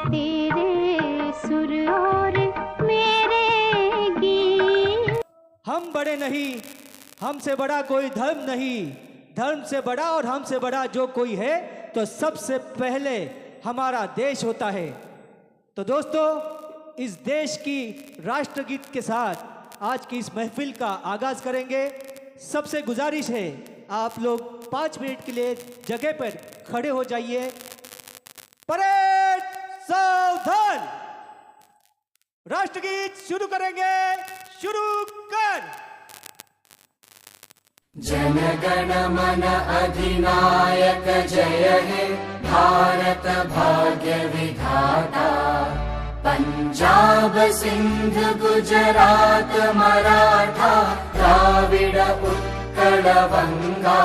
तेरे सुर और मेरे गीत। हम बड़े नहीं, हमसे बड़ा कोई धर्म नहीं, धर्म से बड़ा और हमसे बड़ा जो कोई है तो सबसे पहले हमारा देश होता है। तो दोस्तों, इस देश की राष्ट्रगीत के साथ आज की इस महफिल का आगाज करेंगे। सबसे गुजारिश है आप लोग 5 मिनट के लिए जगह पर खड़े हो जाइए। परेड सावधान, राष्ट्रगीत शुरू करेंगे। शुरू कर। जन गण मन अधिनायक जय हे भारत भाग्य विधाता। पंजाब सिंध गुजरात मराठा द्राविड उत्कल बंगा।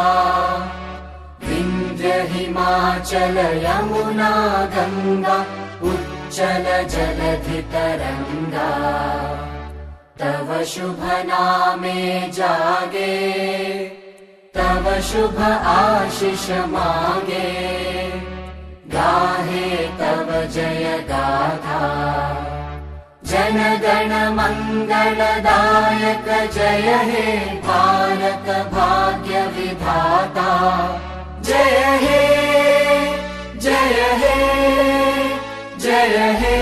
विंध्य हिमाचल यमुना गंगा उच्चल जलधि तरंगा। तव शुभ नामे जागे, तव शुभ आशीष मांगे। गाहे तव जय गाथा, जन गण मंगलदायक जय हे भारत भाग्य विधाता। जय हे जय हे जय हे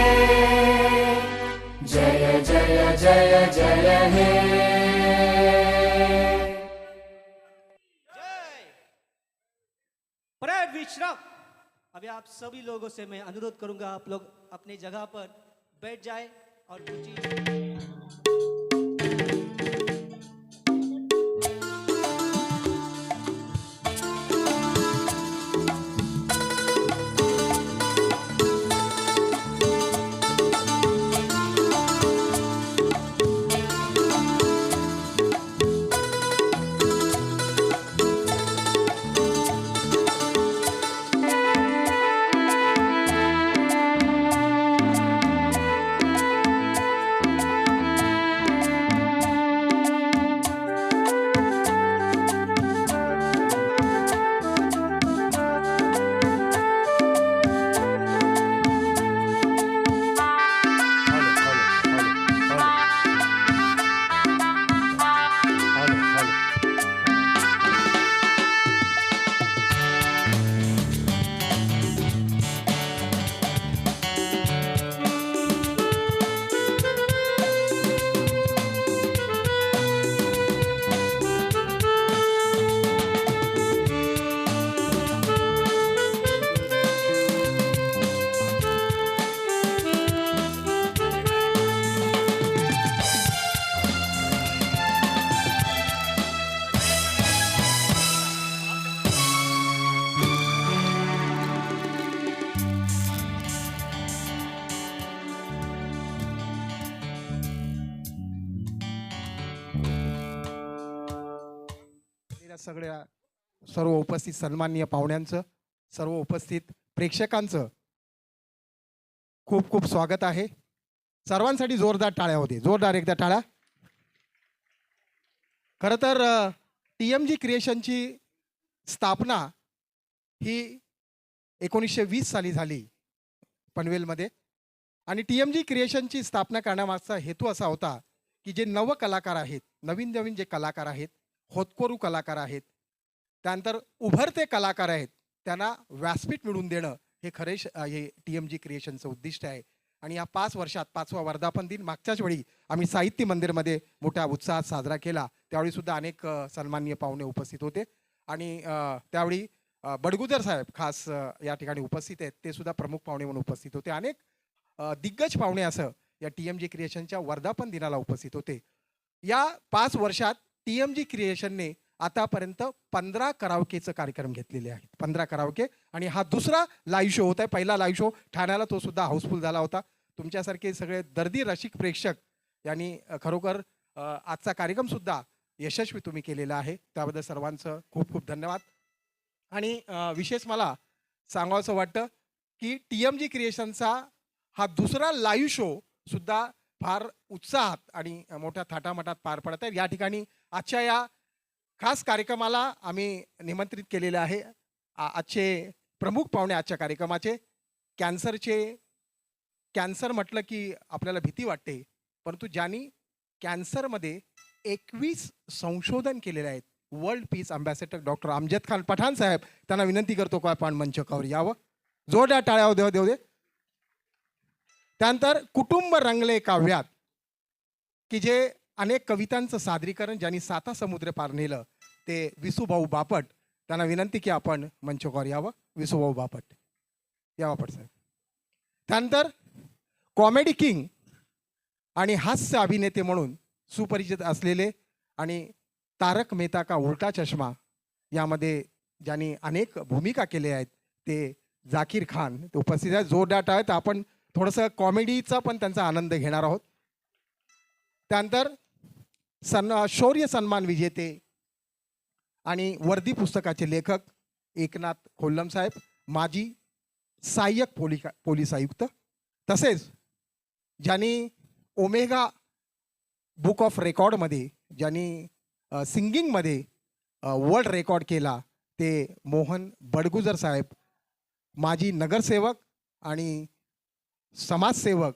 जय जय जय जय हे। परेड विश्राम। अभी आप सभी लोगों से मैं अनुरोध करूंगा, आप लोग अपनी जगह पर बैठ जाए और कुछ सगळ्या सर्व उपस्थित सन्माननीय पाहुण्यांचं, सर्व उपस्थित प्रेक्षकांचं खूप खूप स्वागत आहे। सर्वांसाठी जोरदार टाळ्या होते, जोरदार एकदा टाळ्या। खरं तर TMG क्रिएशनची स्थापना ही 1920 साली झाली पनवेलमध्ये। आणि TMG क्रिएशनची स्थापना करण्यामागचा हेतू असा होता की जे नव कलाकार आहेत, नवीन नवीन जे कलाकार आहेत, होतकरू कलाकार आहेत, त्यानंतर उभरते कलाकार आहेत, त्यांना व्यासपीठ मिळवून देणं हे खरे हे TMG क्रिएशनचं उद्दिष्ट आहे। आणि या 5 वर्षात 5वा वर्धापन दिन मागच्याच वेळी आम्ही साहित्य मंदिरमध्ये मोठ्या उत्साहात साजरा केला। त्यावेळी सुद्धा अनेक सन्माननीय पाहुणे उपस्थित होते आणि त्यावेळी बडगुजर साहेब खास या ठिकाणी उपस्थित आहेत, ते सुद्धा प्रमुख पाहुणे म्हणून उपस्थित होते। अनेक दिग्गज पाहुणे असं या TMG क्रिएशनच्या वर्धापन दिनाला उपस्थित होते। या 5 वर्षात TMG क्रिएशनने आतापर्यंत 15 कराओकेचे कार्यक्रम घेतलेले आहेत, 15 कराओके। आणि हा दुसरा लाईव्ह शो होता। पहिला लाईव्ह शो ठाण्याला तो सुद्धा हाऊसफुल झाला होता। तुमच्यासारखे सगळे दर्दी रसिक प्रेक्षक यांनी खरोखर आजचा कार्यक्रम सुद्धा यशस्वी तुम्ही केलेला आहे, त्याबद्दल सर्वांचं खूप खूप धन्यवाद। आणि विशेष मला सांगावंसं वाटतं की TMG क्रिएशनचा हा दुसरा लाईव्ह शो सुद्धा फार उत्साहात आणि मोठ्या थाटामाटात पार पडत आहे। या ठिकाणी आजच्या या खास कार्यक्रमाला आम्ही निमंत्रित केलेले आहे आजचे प्रमुख पाहुणे आजच्या कार्यक्रमाचे कॅन्सरचे कॅन्सर म्हटलं की आपल्याला भीती वाटते, परंतु ज्यांनी कॅन्सरमध्ये 21 संशोधन केलेले आहेत, world peace ambassador doctor Amjad Khan Pathan साहेब, त्यांना विनंती करतो का आपण मंचावर यावं. जोरदार टाळ्या देऊ दे. त्यानंतर कुटुंब रंगले काव्यात, की जे अनेक कवितांचं सादरीकरण ज्यांनी 7 समुद्र पार नेलं, ते विसूभाऊ बापट, त्यांना विनंती की आपण मंचावर यावं. विसूभाऊ बापट या बापट साहेब. त्यानंतर कॉमेडी किंग आणि हास्य अभिनेते म्हणून सुपरिचित असलेले आणि तारक मेहता का उलटा चष्मा यामध्ये ज्यांनी अनेक भूमिका केल्या आहेत, ते जाकीर खान ते उपस्थित आहेत. जोरदार आहेत. आपण थोडंसं कॉमेडीचा पण त्यांचा आनंद घेणार आहोत. त्यानंतर शौर्य सन्मान विजेते आणि वर्दी पुस्तकाचे लेखक एकनाथ खोल्लम साहेब, माजी सहाय्यक पोलीस आयुक्त, तसेच ज्यांनी ओमेगा बुक ऑफ रेकॉर्डमध्ये ज्यांनी सिंगिंगमध्ये वर्ल्ड रेकॉर्ड केला, ते मोहन बडगुजर साहेब, माजी नगरसेवक आणि समाजसेवक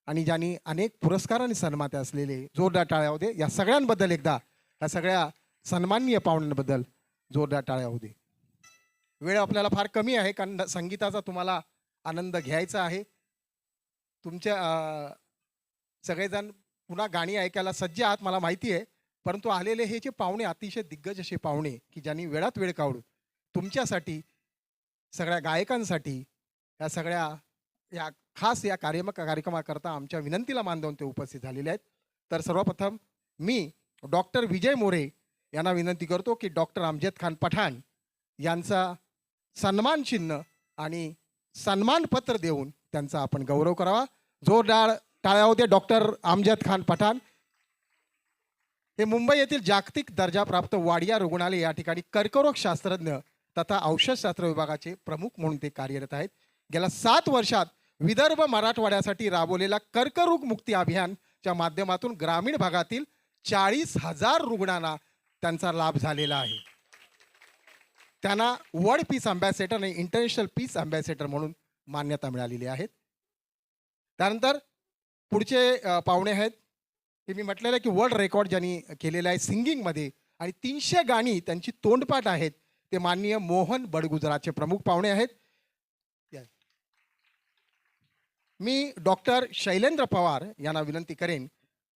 आणि ज्यांनी अनेक पुरस्कारांनी सन्मानित असलेले. जोरदार टाळ्या होते या सगळ्यांबद्दल. एकदा या सगळ्या सन्माननीय पाहुण्यांबद्दल जोरदार टाळ्या होते. वेळ आपल्याला फार कमी आहे, कारण संगीताचा तुम्हाला आनंद घ्यायचा आहे. तुमच्या सगळेजण पुन्हा गाणी ऐकायला सज्ज आहात मला माहिती आहे, परंतु आलेले हे जे पाहुणे अतिशय दिग्गज असे पाहुणे, की ज्यांनी वेळात वेळ काढून तुमच्यासाठी, सगळ्या गायकांसाठी, या सगळ्या या खास या कार्यक्रमाकरता आमच्या विनंतीला मान देऊन ते उपस्थित झालेले आहेत. तर सर्वप्रथम मी डॉक्टर विजय मोरे यांना विनंती करतो की डॉक्टर अमजद खान पठाण यांचा सन्मान चिन्ह आणि सन्मानपत्र देऊन त्यांचा आपण गौरव करावा. जोरदार टाळ्या होते. डॉक्टर अमजद खान पठाण हे मुंबई येथील जागतिक दर्जाप्राप्त वाडिया रुग्णालय या ठिकाणी कर्करोग शास्त्रज्ञ तथा औषधशास्त्र विभागाचे प्रमुख म्हणून ते कार्यरत आहेत. गेल्या 7 वर्षात विदर्भ मराठवाड्यासाठी राबवलेल्या कर्करोग मुक्ती अभियानच्या माध्यमातून ग्रामीण भागातील 40,000 रुग्णांना त्यांचा लाभ झालेला आहे. त्यांना वर्ल्ड पीस अँबॅसेडर आणि इंटरनॅशनल पीस अँबॅसेडर म्हणून मान्यता मिळालेली आहे. त्यानंतर पुढचे पाहुणे आहेत, हे मी म्हटलेलं आहे की वर्ल्ड रेकॉर्ड ज्यांनी केलेलं आहे सिंगिंगमध्ये आणि 300 गाणी त्यांची तोंडपाठ आहेत, ते माननीय मोहन बडगुजराचे प्रमुख पाहुणे आहेत. मी डॉक्टर शैलेंद्र पवार यांना विनंती करेन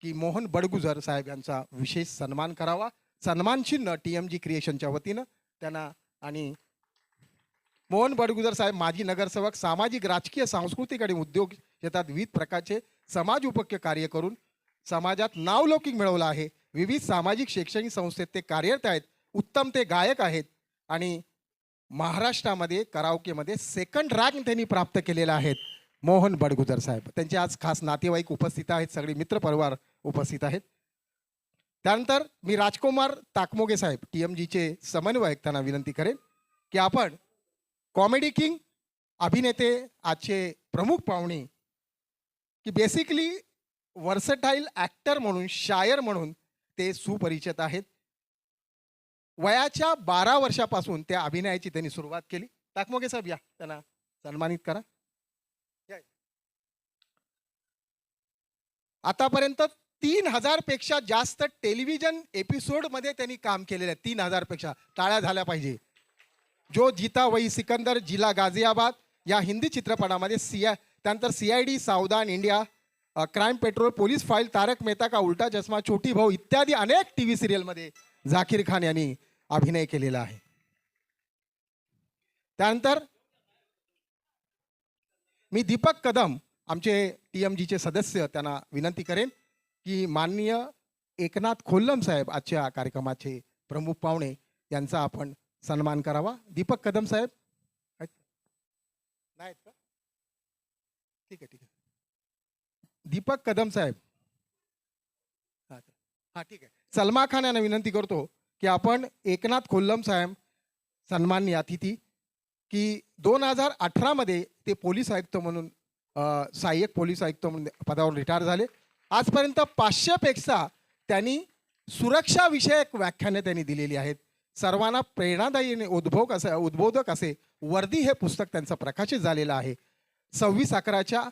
की मोहन बडगुजर साहेब यांचा विशेष सन्मान करावा. सन्मान चिन्ह TMG क्रिएशनच्या वतीनं त्यांना. आणि मोहन बडगुजर साहेब माजी नगरसेवक, सामाजिक, राजकीय, सांस्कृतिक आणि उद्योग क्षेत्रात विविध प्रकारचे समाज उपयोगी कार्य करून समाजात नावलौकिक मिळवलं आहे. विविध सामाजिक शैक्षणिक संस्थेत ते कार्यरत आहेत. उत्तम ते गायक आहेत आणि महाराष्ट्रामध्ये कराओकेमध्ये 2nd रँक त्यांनी प्राप्त केलेला आहेत. मोहन बडगुजर साहेब, त्यांचे आज खास नातेवाईक उपस्थित आहेत, सगळे मित्रपरिवार उपस्थित आहेत. त्यानंतर मी राजकुमार ताकमोगे साहेब TMGचे समन्वयक, त्यांना विनंती करेन की आपण कॉमेडी किंग अभिनेते, आजचे प्रमुख पाहुणे, की बेसिकली वर्सटाईल ॲक्टर म्हणून, शायर म्हणून ते सुपरिचित आहेत. वयाच्या 12 वर्षापासून त्या अभिनयाची त्यांनी सुरुवात केली. ताकमोगे साहेब या, त्यांना सन्मानित करा. आतापर्यंत 3000 पेक्षा जास्त टेलिव्हिजन एपिसोडमध्ये त्यांनी काम केलेलं आहे. 3000 पेक्षा. टाळ्या झाल्या पाहिजे. जो जीता वही सिकंदर, जिला गाझियाबाद या हिंदी चित्रपटामध्ये त्यानंतर CID, Savdhaan India, crime patrol, police file, Taarak Mehta Ka Ooltah चष्मा, छोटी भाऊ इत्यादी अनेक TV सिरियलमध्ये जाकीर खान यांनी अभिनय केलेला आहे. त्यानंतर मी दीपक कदम, आमचे TMGचे सदस्य, त्यांना विनंती करेन की माननीय एकनाथ खोल्लम साहेब, आजच्या कार्यक्रमाचे प्रमुख पाहुणे, यांचा आपण सन्मान करावा. दीपक कदम साहेब नाहीत का? ठीक आहे. दीपक कदम साहेब, हां ठीक आहे. सलमा खान यांना विनंती करतो की आपण एकनाथ खोल्लम साहेब, सन्माननीय अतिथी, की 2018 ते पोलीस आयुक्त म्हणून, सहाय्यक पोलीस आयुक्त म्हणून पदावर रिटायर झाले. आजपर्यंत 500 पेक्षा त्यांनी सुरक्षाविषयक व्याख्याने त्यांनी दिलेली आहेत. सर्वांना प्रेरणादायी आणि उद्बोधक असे वर्दी हे पुस्तक त्यांचं प्रकाशित झालेलं आहे. 26/11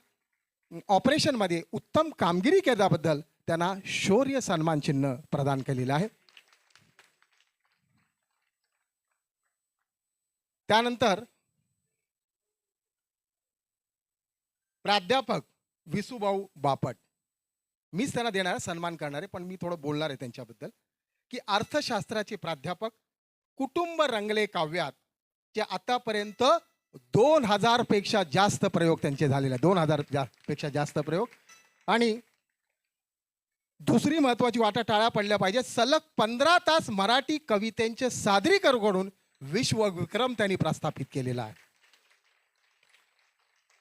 ऑपरेशनमध्ये उत्तम कामगिरी केल्याबद्दल त्यांना शौर्य सन्मान चिन्ह प्रदान केलेलं आहे. त्यानंतर प्राध्यापक विसूभाऊ बापट, मीच त्यांना देणार सन्मान करणार आहे, पण मी थोडं बोलणार आहे त्यांच्याबद्दल की अर्थशास्त्राचे प्राध्यापक, कुटुंब रंगले काव्यात जे आतापर्यंत 2000 पेक्षा जास्त प्रयोग त्यांचे झालेले आहेत. 2000 पेक्षा जास्त प्रयोग. आणि दुसरी महत्वाची वाटा टाळ्या पडल्या पाहिजे, सलग 15 तास मराठी कवितेचे सादरीकरण करून विश्वविक्रम त्यांनी प्रस्थापित केलेला आहे.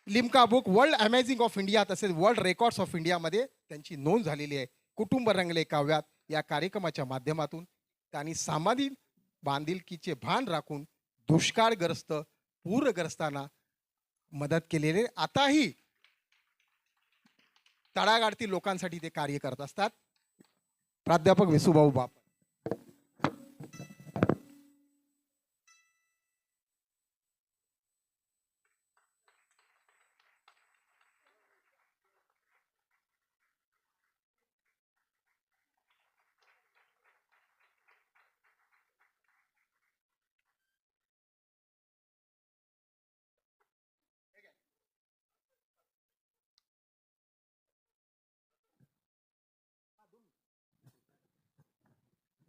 Limca book, world amazing of India तसेच वर्ल्ड रेकॉर्ड्स ऑफ इंडियामध्ये त्यांची नोंद झालेली आहे. कुटुंब रंगले काव्यात या कार्यक्रमाच्या माध्यमातून त्यांनी सामाजिक बांधिलकीचे भान राखून दुष्काळग्रस्त पूरग्रस्तांना मदत केलेली आहे. आताही तळागाळातील लोकांसाठी ते कार्य करत असतात. प्राध्यापक विसूभाऊ बापट.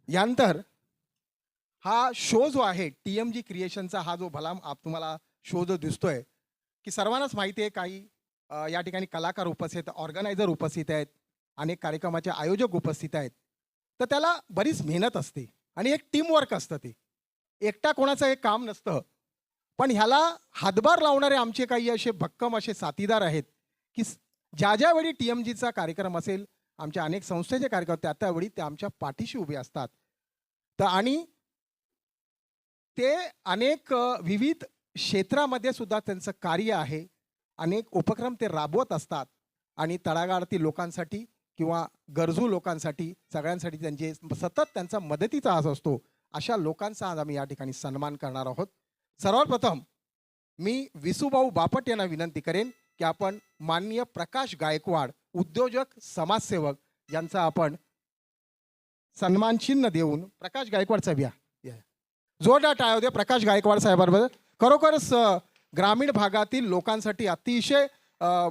यानंतर हा शो जो आहे TMG क्रिएशनचा, हा जो भला तुम्हाला शो जो दिसतोय की सर्वांनाच माहिती आहे, काही या ठिकाणी कलाकार उपस्थित, ऑर्गनायझर उपस्थित आहेत, अनेक कार्यक्रमाचे आयोजक उपस्थित आहेत. तर त्याला बरीच मेहनत असते आणि एक टीमवर्क असतं. ते एकटा कोणाचं एक काम नसतं. पण ह्याला हातभार लावणारे आमचे काही असे भक्कम असे साथीदार आहेत की ज्या ज्यावेळी TMGचा कार्यक्रम असेल, आमच्या अनेक संस्थेचे कार्यक्रम, त्यावेळी ते आमच्या पाठीशी उभे असतात. तर आणि ते अनेक विविध क्षेत्रामध्ये सुद्धा त्यांचं कार्य आहे. अनेक उपक्रम ते राबवत असतात आणि तळागाळातील लोकांसाठी किंवा गरजू लोकांसाठी, सगळ्यांसाठी त्यांचे सतत त्यांचा मदतीचा हात असतो. अशा लोकांचा आज आम्ही या ठिकाणी सन्मान करणार आहोत. सर्वात प्रथम मी विसूभाऊ बापट यांना विनंती करेन की आपण माननीय प्रकाश गायकवाड, उद्योजक, समाजसेवक यांचा आपण सन्मान चिन्ह देऊन, प्रकाश गायकवाड साहेब या जोरदार टाळ्या होते प्रकाश गायकवाड साहेबांबद्दल. खरोखरच ग्रामीण भागातील लोकांसाठी अतिशय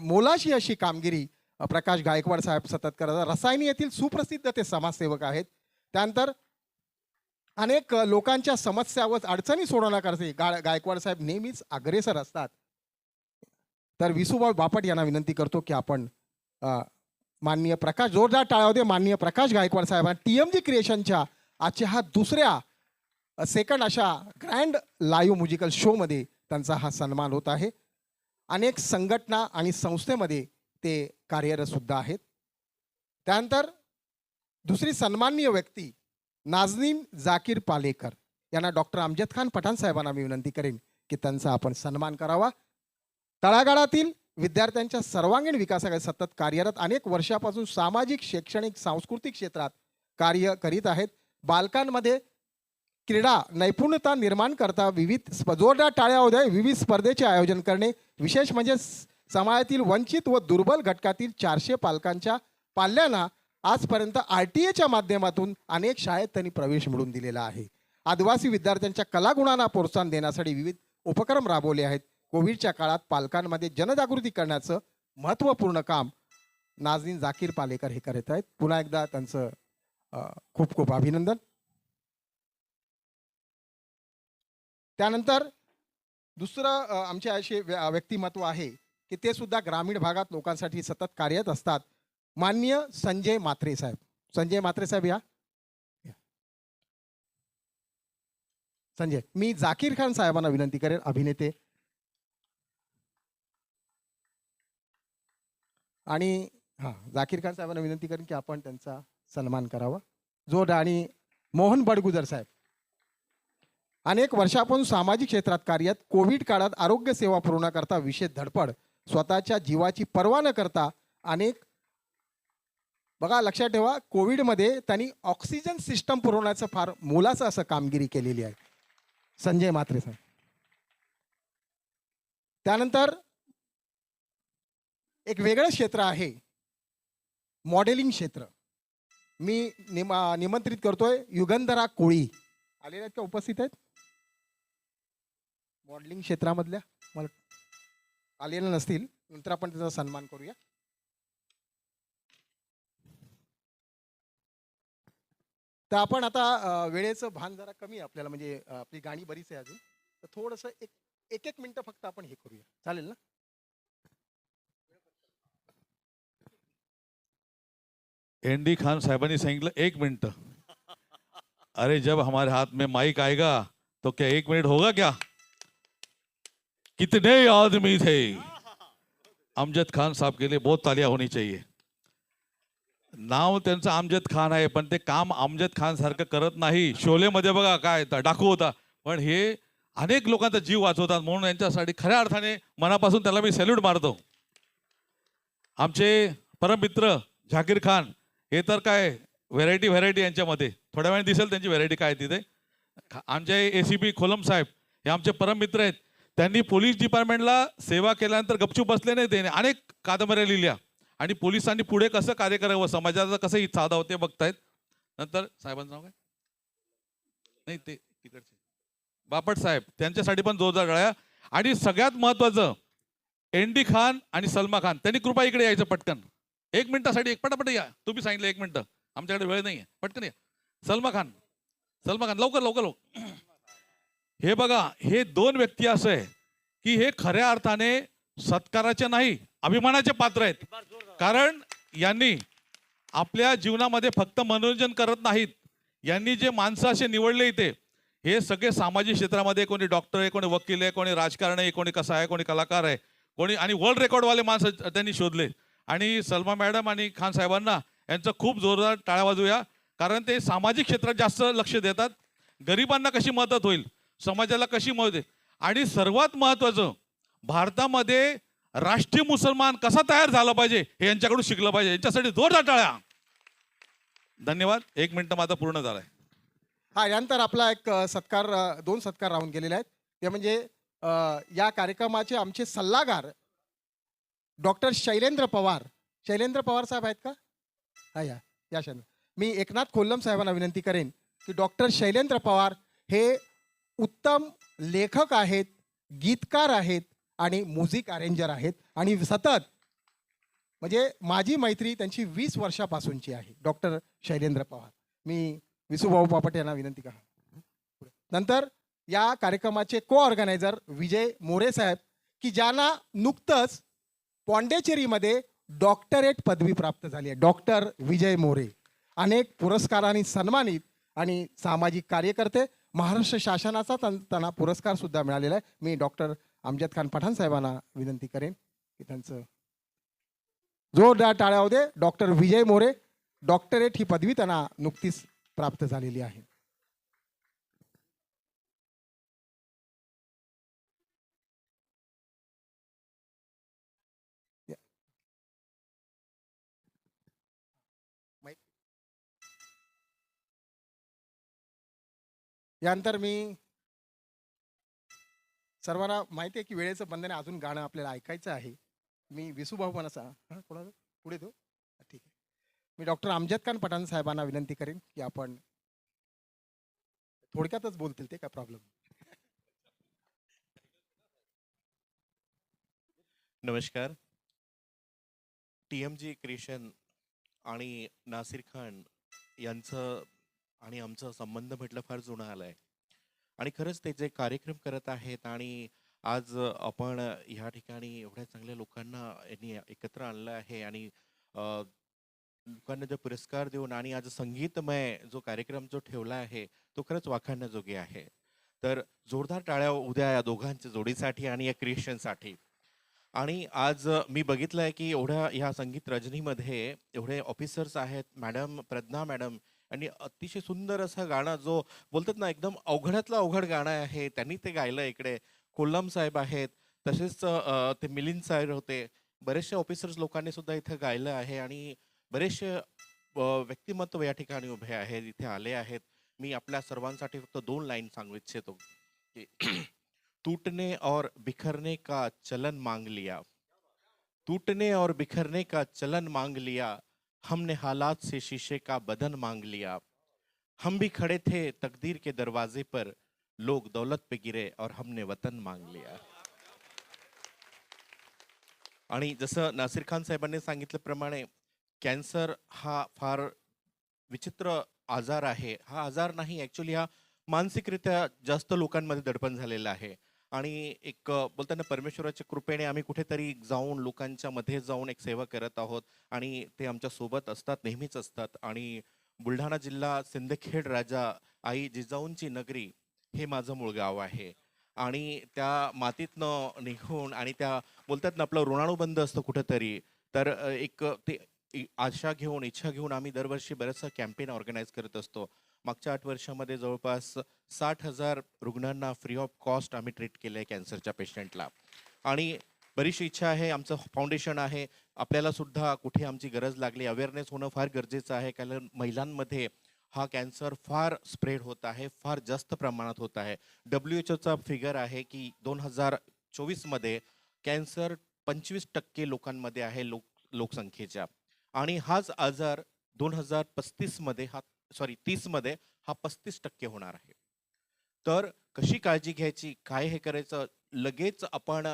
मोलाची अशी कामगिरी प्रकाश गायकवाड साहेब सतत करतात. रसायनी येथील सुप्रसिद्ध ते समाजसेवक आहेत. त्यानंतर अनेक लोकांच्या समस्या व अडचणी सोडवण्याकरता गायकवाड साहेब नेहमीच अग्रेसर असतात. तर विसूभाऊ बापट यांना विनंती करतो की आपण माननीय प्रकाश, जोरदार टाळ्या होते माननीय प्रकाश गायकवाड साहेबांना TMG क्रिएशनच्या आजच्या हा दुसऱ्या सेकंड अशा ग्रँड लाईव्ह म्युझिकल शोमध्ये त्यांचा हा सन्मान होत आहे. अनेक संघटना आणि संस्थेमध्ये ते कार्यरत सुद्धा आहेत. त्यानंतर दुसरी सन्माननीय व्यक्ती नाझनीन जाकीर पालेकर यांना डॉक्टर अमजद खान पठाण साहेबांना मी विनंती करेन की त्यांचा आपण सन्मान करावा. तळागाळातील विद्यार्थ्यांच्या सर्वांगीण विकासाकडे सतत कार्यरत, अनेक वर्षापासून सामाजिक, शैक्षणिक, सांस्कृतिक क्षेत्रात कार्य करीत आहेत. बालकांमध्ये क्रीडा नैपुण्यता निर्माण करता विविध जोरदार टाळ्या होत्या विविध स्पर्धेचे आयोजन करणे. विशेष म्हणजे समाजातील वंचित व दुर्बल घटकातील 400 पाल्यांना आजपर्यंत RTA माध्यमातून अनेक शाळेत त्यांनी प्रवेश मिळवून दिलेला आहे. आदिवासी विद्यार्थ्यांच्या कलागुणांना प्रोत्साहन देण्यासाठी विविध उपक्रम राबवले आहेत. कोविडच्या काळात पालकांमध्ये जनजागृती करण्याचं महत्त्वपूर्ण काम नाझनीन जाकीर पालेकर हे करत आहेत. पुन्हा एकदा त्यांचं खूप खूप अभिनंदन. त्यानंतर दुसरं आमचे असे व्यक्तिमत्व आहे की ते सुद्धा ग्रामीण भागात लोकांसाठी सतत कार्यरत असतात. माननीय संजय म्हात्रे साहेब. संजय म्हात्रे साहेब या. संजय, मी जाकीर खान साहेबांना विनंती करेन, अभिनेते, आणि जाकीर खान साहेबांना विनंती करेन की आपण त्यांचा सन्मान करावा. आणि मोहन बडगुजर साहेब अनेक वर्षापासून सामाजिक क्षेत्रात कार्यरत, कोविड काळात आरोग्य सेवा पुरवण्याकरता विशेष धडपड, स्वतःच्या जीवाची पर्वा न करता अनेक, बघा लक्षात ठेवा, कोविडमध्ये त्यांनी ऑक्सिजन सिस्टम पुरवण्याचं फार मोलाचं असं कामगिरी केलेली आहे. संजय म्हात्रे साहेब. त्यानंतर एक वेगळं क्षेत्र आहे, मॉडेलिंग क्षेत्र. मी निमंत्रित करतोय युगंधरा कोळी. आलेले आहेत का, उपस्थित आहेत? मॉडेलिंग क्षेत्रामधल्या मला आलेल्या नसतील, नंतर आपण त्याचा सन्मान करूया. तर आपण आता वेळेचं भान जरा कमी आहे आपल्याला, म्हणजे आपली गाणी बरीच आहे अजून, तर थोडंसं एक एक मिनटं फक्त आपण हे करूया, चालेल ना? एनडी खान साहेबांनी सांगितलं 1 मिनिट. अरे जब हमारे हाथ में माइक आएगा तो क्या 1 मिनिट होगा क्या? कितने आदमी थे. अमजद खान साहब के लिए बहुत तालियां होनी चाहिए. नाव त्यांचं अमजद खान आहे, पण ते काम अमजद खान सारखं करत नाही. शोलेमध्ये बघा काय डाकू होता, पण हे अनेक लोकांचा जीव वाचवतात, म्हणून यांच्यासाठी खऱ्या अर्थाने मनापासून त्याला मी सॅल्यूट मारतो. आमचे परममित्र झाकीर खान, हे तर काय व्हेरायटी यांच्यामध्ये, थोड्या वेळाने दिसेल त्यांची व्हेरायटी काय तिथे. आमचे ACP खोलम साहेब हे आमचे परममित्र आहेत. त्यांनी पोलीस डिपार्टमेंटला सेवा केल्यानंतर गपचूप बसले नाही, त्याने अनेक कादंबऱ्या लिहिल्या आणि पोलिसांनी पुढे कसं कार्य करावं, समाजाचं कसं हित साधावं ते बघतायत. नंतर साहेबांचं नाव काय, नाही ते तिकडचे बापट साहेब, त्यांच्यासाठी पण जोरदार गळ्या. आणि सगळ्यात महत्वाचं एनडी खान आणि सलमा खान, त्यांनी कृपा इकडे यायचं पटकन 1 मिनिटासाठी. पटापट या, तुम्ही सांगितलं 1 मिनिट, आमच्याकडे वेळ नाही आहे, पटकन या. सलमा खान लवकर. हे बघा, हे 2 व्यक्ती असे आहे की हे खऱ्या अर्थाने सत्काराचे नाही, अभिमानाचे पात्र आहेत. कारण यांनी आपल्या जीवनामध्ये फक्त मनोरंजन करत नाहीत, यांनी जे माणसं असे निवडले इथे, हे सगळे सामाजिक क्षेत्रामध्ये, कोणी डॉक्टर आहे, कोणी वकील आहे, कोणी राजकारण आहे, कोणी कसा आहे, कोणी कलाकार आहे, कोणी, आणि वर्ल्ड रेकॉर्डवाले माणसं त्यांनी शोधले. आणि सलमा मॅडम आणि खान साहेबांना यांचं खूप जोरदार टाळ्या वाजवूया, कारण ते सामाजिक क्षेत्रात जास्त लक्ष देतात. गरिबांना कशी मदत होईल, समाजाला कशी मदत आहे, आणि सर्वात महत्त्वाचं भारतामध्ये राष्ट्रीय मुसलमान कसा तयार झाला पाहिजे हे यांच्याकडून शिकलं पाहिजे. यांच्यासाठी जोरदार टाळ्या. धन्यवाद. 1 मिनिट माझा पूर्ण झालाय. हा, यानंतर आपला एक सत्कार, 2 सत्कार राहून गेलेले आहेत. ते म्हणजे या कार्यक्रमाचे आमचे सल्लागार डॉक्टर शैलेंद्र पवार. शैलेंद्र पवार साहेब आहेत का? हा, या शैलेंद्र. मी एकनाथ कोल्लम साहेबांना विनंती करेन की डॉक्टर शैलेंद्र पवार हे उत्तम लेखक आहेत, गीतकार आहेत आणि म्युझिक अरेंजर आहेत, आणि सतत, म्हणजे माझी मैत्री त्यांची 20 वर्षापासूनची आहे. डॉक्टर शैलेंद्र पवार. मी विसूभाऊ बापट यांना विनंती करा. नंतर या कार्यक्रमाचे ऑर्गनायझर विजय मोरे साहेब, की ज्यांना नुकतंच पॉंडेचेरीमध्ये डॉक्टरेट पदवी प्राप्त झाली आहे. डॉक्टर विजय मोरे अनेक पुरस्कारांनी सन्मानित आणि सामाजिक कार्यकर्ते. महाराष्ट्र शासनाचा त्यांना पुरस्कार सुद्धा मिळालेला आहे. मी डॉक्टर अमजद खान पठाण साहेबांना विनंती करेन की त्यांचं जोरदार टाळ्या होऊ दे. डॉक्टर विजय मोरे, डॉक्टरेट ही पदवी त्यांना नुकतीच प्राप्त झालेली आहे. यानंतर मी सर्वांना माहिती आहे की वेळेचं बंधन आहे, अजून गाणं आपल्याला ऐकायचं आहे. मी विसूभाऊ पण असा कोणाला पुढे तो ठीक आहे. मी डॉक्टर अमजद खान पठाण साहेबांना विनंती करेन की आपण थोडक्यातच बोलतील, ते काय प्रॉब्लेम. नमस्कार. TMG क्रिएशन आणि नासिर खान यांचं आणि आमचा संबंध म्हटलं फार जुना आलाय, आणि खरंच ते जे कार्यक्रम करत आहेत, आणि आज आपण ह्या ठिकाणी एवढ्या चांगल्या लोकांना यांनी एकत्र आणलं आहे, आणि लोकांना जो पुरस्कार देऊन आणि आज संगीतमय जो कार्यक्रम जो ठेवला आहे तो खरंच वाखाणण्याजोगे आहे. तर जोरदार टाळ्या उद्या या दोघांच्या जोडीसाठी आणि या क्रिएशनसाठी. आणि आज मी बघितलं आहे की एवढ्या ह्या संगीत रजनीमध्ये एवढे ऑफिसर्स आहेत. मॅडम प्रज्ञा मॅडम आणि अतिशय सुंदर असं गाणं, जो बोलतात ना एकदम अवघडातलं अवघड गाणं आहे, त्यांनी ते गायलं. इकडे कोल्लम साहेब आहेत, तसेच ते मिलिंद साहेब होते, बरेचसे ऑफिसर्स लोकांनी सुद्धा इथे गायलं आहे, आणि बरेचसे व्यक्तिमत्व या ठिकाणी उभे आहेत, इथे आले आहेत. मी आपल्या सर्वांसाठी फक्त 2 लाईन सांगू इच्छितो की टूटने और बिखरने का चलन मांग लिया, टूटने और बिखरने का चलन मांग लिया, हमने हालात से शीशे का बदन मांग लिया। हम भी खड़े थे तकदीर के दरवाजे पर, लोग दौलत पे गिरे और हमने वतन मांग लिया। आणि जसं नासिर खान साहेबांनी सांगितल्याप्रमाणे कॅन्सर हा फार विचित्र आजार आहे. हा आजार नाही, ॲक्च्युली हा मानसिकरित्या जास्त लोकांमध्ये दडपण झालेला आहे. आणि एक बोलताना परमेश्वराच्या कृपेने आम्ही कुठेतरी जाऊन लोकांच्या मध्ये जाऊन एक सेवा करत आहोत आणि ते आमच्या सोबत असतात, नेहमीच असतात. आणि बुलढाणा जिल्हा सिंदखेड राजा आई जिजाऊंची नगरी हे माझं मूळ गाव आहे. आणि त्या मातीतनं निघून आणि त्या बोलतात ना आपलं ऋणानुबंध असतं कुठेतरी, तर एक ते आशा घेऊन इच्छा घेऊन आम्ही दरवर्षी बरेचसा कॅम्पेन ऑर्गनाईज करत असतो. मागच्या 8 वर्षामध्ये जवळपास 60,000 रुग्णांना फ्री ऑफ कॉस्ट आम्ही ट्रीट केलं आहे कॅन्सरच्या पेशंटला. आणि बरीचशी इच्छा आहे, आमचं फाउंडेशन आहे, आपल्याला सुद्धा कुठे आमची गरज लागली अवेअरनेस होणं फार गरजेचं आहे. कारण महिलांमध्ये हा कॅन्सर फार स्प्रेड होत आहे, फार जास्त प्रमाणात होत आहे. WHO फिगर आहे की 2024 कॅन्सर 25% लोकांमध्ये आहे लोकसंख्येच्या. आणि हाच आजार 30 हा 35% होणार आहे. तर कशी काळजी घ्यायची, काय हे करायचं, लगेच आपण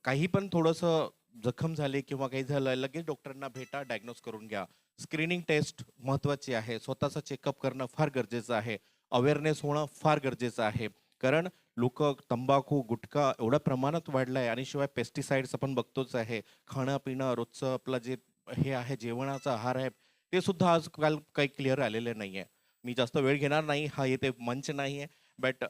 काही पण थोडंसं जखम झाली किंवा काही झालं लगेच डॉक्टरांना भेटा, डायग्नोज करून घ्या. स्क्रीनिंग टेस्ट महत्त्वाची आहे, स्वतःचं चेकअप करणं फार गरजेचं आहे, अवेअरनेस होणं फार गरजेचं आहे. कारण लोक तंबाखू गुटखा एवढ्या प्रमाणात वाढलाय आणि शिवाय पेस्टिसाइड्स आपण बघतोच आहे. खाणं पिणं रोजचं आपलं जे हे आहे जेवणाचा आहार आहे ते सुद्धा आजकाल काही क्लिअर आलेले नाही आहे. मी जास्त वेळ घेणार नाही, हा येथे मंच नाही आहे, बट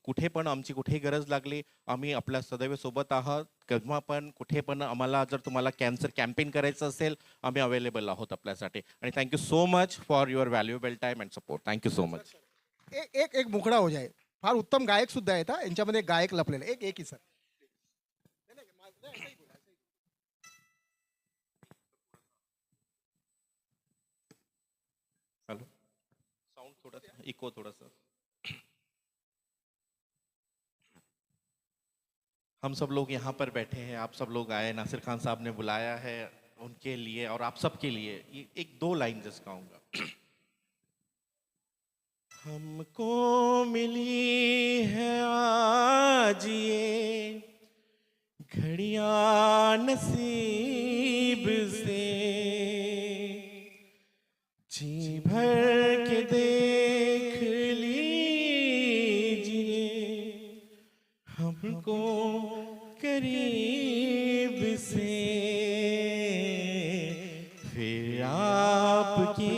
कुठे पण आमची कुठेही गरज लागली आम्ही आपल्या सदैव सोबत आहात. केव्हा पण कुठे पण आम्हाला जर तुम्हाला कॅन्सर कॅम्पेन करायचं असेल आम्ही अवेलेबल आहोत आपल्यासाठी. आणि thank you so much for your valuable time and support. Thank you so much. एक मुखडा हो जाए. फार उत्तम गायक सुद्धा आहेत हा. यांच्यामध्ये गायक लपलेले. एक ही सर. हेलो, साउंड थोड़ा सा इको थोड़ा सा. हम सब लोग यहाँ पर बैठे हैं, आप सब लोग आए, नासिर खान साहब ने बुलाया है उनके लिए और आप सबके लिए. एक 2 लाइन जस्ट गाऊंगा. हमको मिली है आज ये घड़ियां नसीब से, जी भर के देख लीजिए हमको करीब से, फिर आपके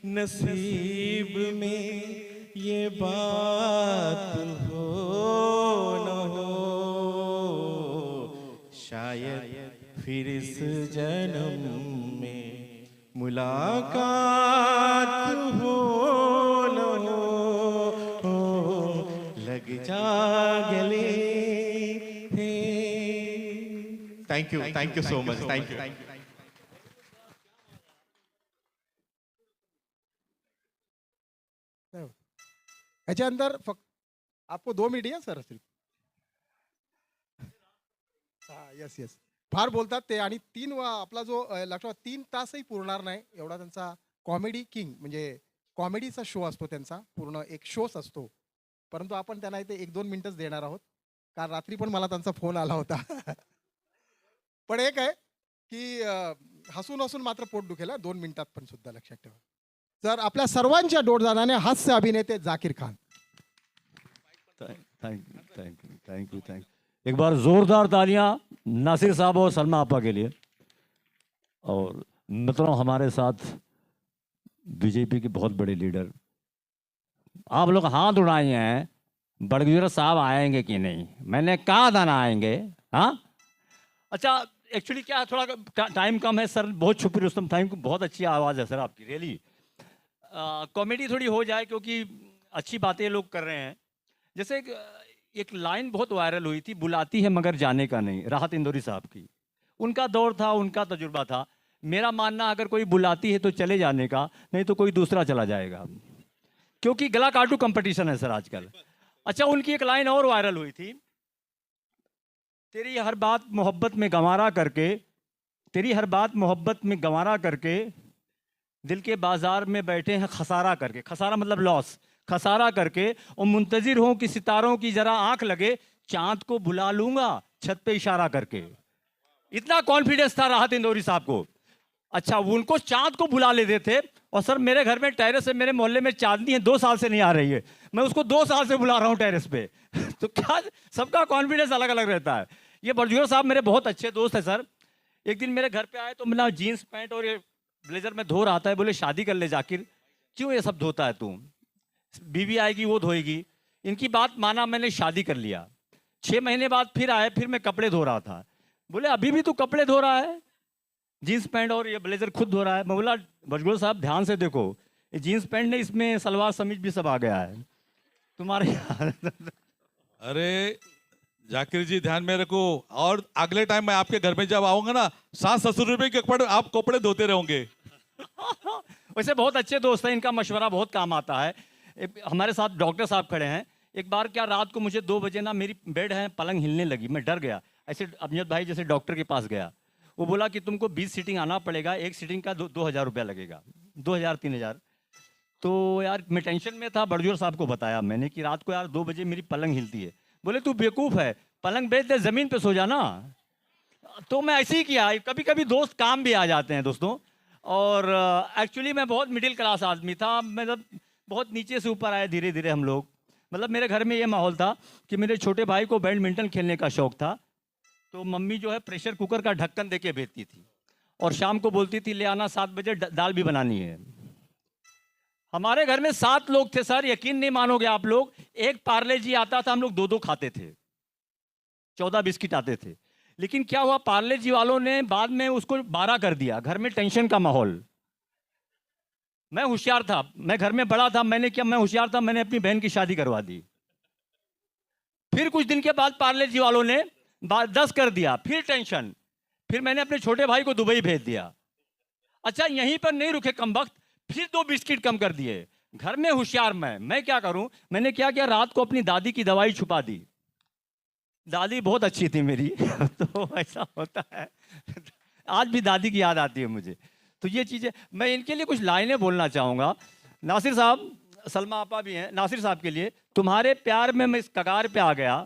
नसीब में ये बात हो न हो, शायद फिर इस जन्म में मुलाकात हो न हो, लग जा गले. Thank you so much. Thank you. ह्याच्या अंदर फक्त आपको 2 मिनिट या सर सिर्फ. हाँ यस यस. फार बोलतात ते. आणि आपला जो लक्षात 3 तासही पुरणार नाही एवढा त्यांचा कॉमेडी किंग म्हणजे कॉमेडीचा शो असतो त्यांचा, पूर्ण एक शोच असतो. परंतु आपण त्यांना इथे 1-2 मिनिटच देणार आहोत. कारण रात्री पण मला त्यांचा फोन आला होता. पण एक आहे की हसून हसून मात्र पोट दुखेल 2 मिनिटात पण सुद्धा लक्षात ठेवा. तर आपल्या सर्वांच्या डोळ्याने हास्य अभिनेते जाकीर खान. Thank you. एक बार जोरदार तालियां नासिर साहब और सलमा आपा के लिए. और मित्रों, हमारे साथ बीजेपी के बहुत बड़े लीडर, आप लोग हाथ उड़ाए हैं, बड़गुजर साहब आएंगे कि नहीं. मैंने कहा था ना आएंगे. हाँ अच्छा, एक्चुअली क्या थोड़ा टाइम कम है सर. बहुत शुक्रिया रुस्तम, थैंक यू. बहुत अच्छी आवाज़ है सर आपकी, रियली. कॉमेडी थोड़ी हो जाए क्योंकि अच्छी बातें लोग कर रहे हैं. जैसे एक लाइन बहुत वायरल हुई थी, बुलाती है मगर जाने का नहीं, राहत इंदौरी साहब की. उनका दौर था, उनका तजुर्बा था. मेरा मानना अगर कोई बुलाती है तो चले जाने का, नहीं तो कोई दूसरा चला जाएगा, क्योंकि गला काटू कंपटीशन है सर आजकल. अच्छा, उनकी एक लाइन और वायरल हुई थी, तेरी हर बात मोहब्बत में गंवारा करके, तेरी हर बात मोहब्बत में गंवारा करके, दिल के बाजार में बैठे हैं खसारा करके, खसारा मतलब लॉस, खसारा करके, और मुंतजिर हों कि सितारों की जरा आंख लगे, चांद को बुला लूंगा छत पे इशारा करके। इतना कॉन्फिडेंस था राहत इंदौरी साहब को। अच्छा, वो उनको चांद को बुला लेते थे, और सर मेरे घर में टेरेस है, मेरे मोहल्ले में चांदनी है, 2 साल से नहीं आ रही है, मैं उसको 2 साल से बुला रहा हूँ टेरेस पे। तो क्या, सबका कॉन्फिडेंस अलग अलग रहता है। ये बरजूर साहब मेरे बहुत अच्छे दोस्त हैं सर। एक दिन मेरे घर पे आए तो मैं जीन्स पैंट और ये ब्लेजर में धो रहा था, बोले शादी कर ले जाकिर, क्यों ये सब धोता है तू, बीवी आएगी वो धोएगी। इनकी बात माना, मैंने शादी कर लिया। 6 महीने बाद फिर आए, फिर मैं कपड़े धो रहा था, बोले अभी भी तू कपड़े धो रहा है, जीन्स पैंट और ये ब्लेजर खुद धो रहा है। मैं बोला बरजूर साहब ध्यान से देखो, ये जीन्स पैंट नहीं, इसमें सलवार समीज भी सब आ गया है तुम्हारे यहाँ। अरे जाकिर जी ध्यान में रखो, और अगले टाइम मैं आपके घर में जब आऊंगा ना, 700 रुपए के कपड़े आप कपड़े धोते रहोगे। वैसे बहुत अच्छे दोस्त हैं, इनका मशवरा बहुत काम आता है। हमारे साथ डॉक्टर साहब खड़े हैं। एक बार क्या, रात को मुझे 2 बजे ना, मेरी बेड है, पलंग हिलने लगी, मैं डर गया। ऐसे अमजद भाई जैसे डॉक्टर के पास गया, वो बोला कि तुमको 20 सीटिंग आना पड़ेगा, एक सीटिंग का 2,000 रुपया लगेगा, 2,000-3,000। तो यार मैं टेंशन में था, बड़जोर साहब को बताया मैंने कि रात को यार 2 बजे मेरी पलंग हिलती है। बोले तू बेवकूफ़ है, पलंग बेच दे, ज़मीन पे सो जाना। तो मैं ऐसे ही किया। कभी कभी दोस्त काम भी आ जाते हैं दोस्तों। और एक्चुअली मैं बहुत मिडिल क्लास आदमी था, मतलब बहुत नीचे से ऊपर आए धीरे धीरे हम लोग। मतलब मेरे घर में ये माहौल था कि मेरे छोटे भाई को बैडमिंटन खेलने का शौक था, तो मम्मी जो है प्रेशर कुकर का ढक्कन देके भेजती थी, और शाम को बोलती थी ले आना 7 बजे दाल भी बनानी है। हमारे घर में 7 लोग थे सर, यकीन नहीं मानोगे आप लोग। एक पार्ले जी आता था, हम लोग 2-2 खाते थे, 14 बिस्किट आते थे। लेकिन क्या हुआ, पार्ले जी वालों ने बाद में उसको 12 कर दिया। घर में टेंशन का माहौल। मैं होशियार था, मैं घर में बड़ा था, मैंने क्या, मैं होशियार था, मैंने अपनी बहन की शादी करवा दी। फिर कुछ दिन के बाद पार्ले जी वालों ने 10 कर दिया, फिर टेंशन, फिर मैंने अपने छोटे भाई को दुबई भेज दिया। अच्छा, यहीं पर नहीं रुके कमबख्त, फिर 2 बिस्किट कम कर दिए। घर में होशियार मैं क्या करूं, मैंने क्या किया, रात को अपनी दादी की दवाई छुपा दी। दादी बहुत अच्छी थी मेरी। तो ऐसा होता है, आज भी दादी की याद आती है मुझे। तो ये चीज़ें, मैं इनके लिए कुछ लाइनें बोलना चाहूँगा। नासिर साहब, सलमा आपा भी हैं, नासिर साहब के लिए, तुम्हारे प्यार में मैं इस कगार पे आ गया।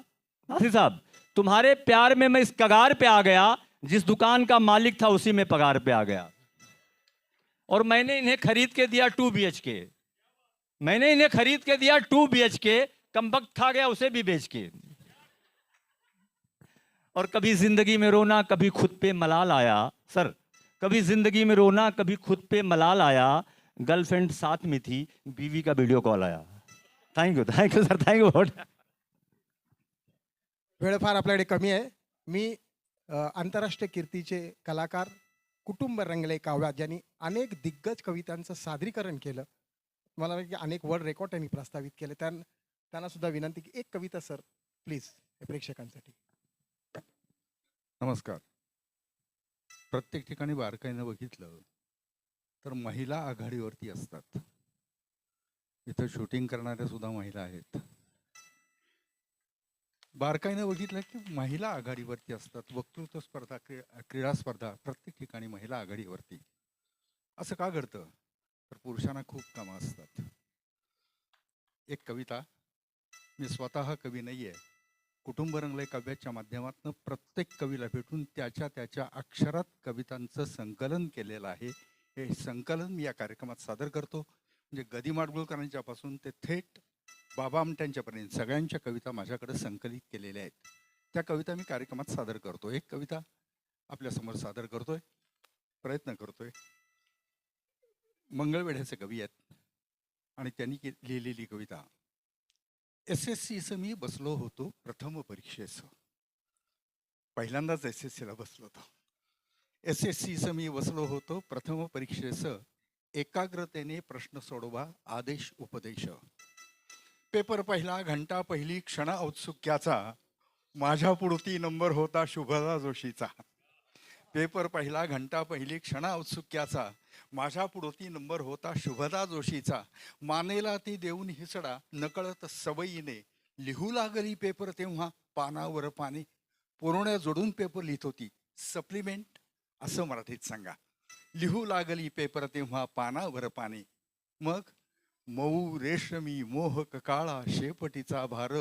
नासिर साहब, तुम्हारे प्यार में मैं इस कगार पे आ गया, जिस दुकान का मालिक था उसी में पगार पे आ गया। और मैंने इन्हें खरीद के दिया 2 BHK, मैंने इन्हें खरीद के दिया 2 BHK, कमबख्त खा गया उसे भी बेच के। और कभी जिंदगी में रोना, कभी खुद पे मलाल आया। सर, कभी जिंदगी में रोना, कभी खुद पे मलाल आया, गर्लफ्रेंड साथ में थी, बीवी का वीडियो कॉल आया। Thank you sir, thank you. वेळ फार आपल्याकडे कमी आहे. मी आंतरराष्ट्रीय कीर्तीचे कलाकार कुटुंब रंगले काव्यात, ज्यांनी अनेक दिग्गज कवितांचं सादरीकरण केलं, मला वाटतं की अनेक वर्ल्ड रेकॉर्ड त्यांनी प्रस्तावित केले. त्यांना सुद्धा विनंती की एक कविता सर प्लीज प्रेक्षकांसाठी. नमस्कार. प्रत्येक ठिकाणी बारकाईनं बघितलं तर महिला आघाडीवरती असतात. इथं शूटिंग करणाऱ्या सुद्धा महिला आहेत. बारकाईनं बघितलं की महिला आघाडीवरती असतात. वक्तृत्व स्पर्धा, क्रीडा स्पर्धा, प्रत्येक ठिकाणी महिला आघाडीवरती. असं का घडतं, तर पुरुषांना खूप कामं असतात. एक कविता, मी स्वतः कवी नाही आहे, कुटुंब रंगले काव्याच्या माध्यमातून प्रत्येक कवीला भेटून त्याच्या त्याच्या अक्षरात कवितांचं संकलन केलेलं आहे. हे संकलन मी या कार्यक्रमात सादर करतो. म्हणजे गदी माडगुळकरांच्यापासून ते थेट बाबा आमट्यांच्यापर्यंत सगळ्यांच्या कविता माझ्याकडे संकलित केलेल्या आहेत. त्या कविता मी कार्यक्रमात सादर करतो. एक कविता आपल्यासमोर सादर करतोय, प्रयत्न करतोय. मंगळवेढ्याचे कवी आहेत आणि त्यांनी लिहिलेली कविता. SSCचं मी बसलो होतो प्रथम परीक्षेचं. पहिल्यांदाच SSCला बसलो होतो. SSCचं मी बसलो होतो प्रथम परीक्षेचं. एकाग्रतेने प्रश्न सोडवा आदेश उपदेश. पेपर पहिला, घंटा पहिली, क्षण औत्सुक्याचा. माझ्या पुढती नंबर होता शुभदा जोशीचा. पेपर पहिला, घंटा पहिली, क्षण औत्सुक्याचा. माझ्या पुढती नंबर होता शुभदा जोशीचा. मानेला ती देऊन हिसडा, नकळत सवयीने लिहू लागली पेपर तेव्हा पानावर पाने. पोरोण्या जोडून पेपर लिहित होती. सप्लिमेंट असं मराठीत सांगा. लिहू लागली पेपर तेव्हा पानावर पाने. मग मऊ रेशमी मोहक काळा शेपटीचा भार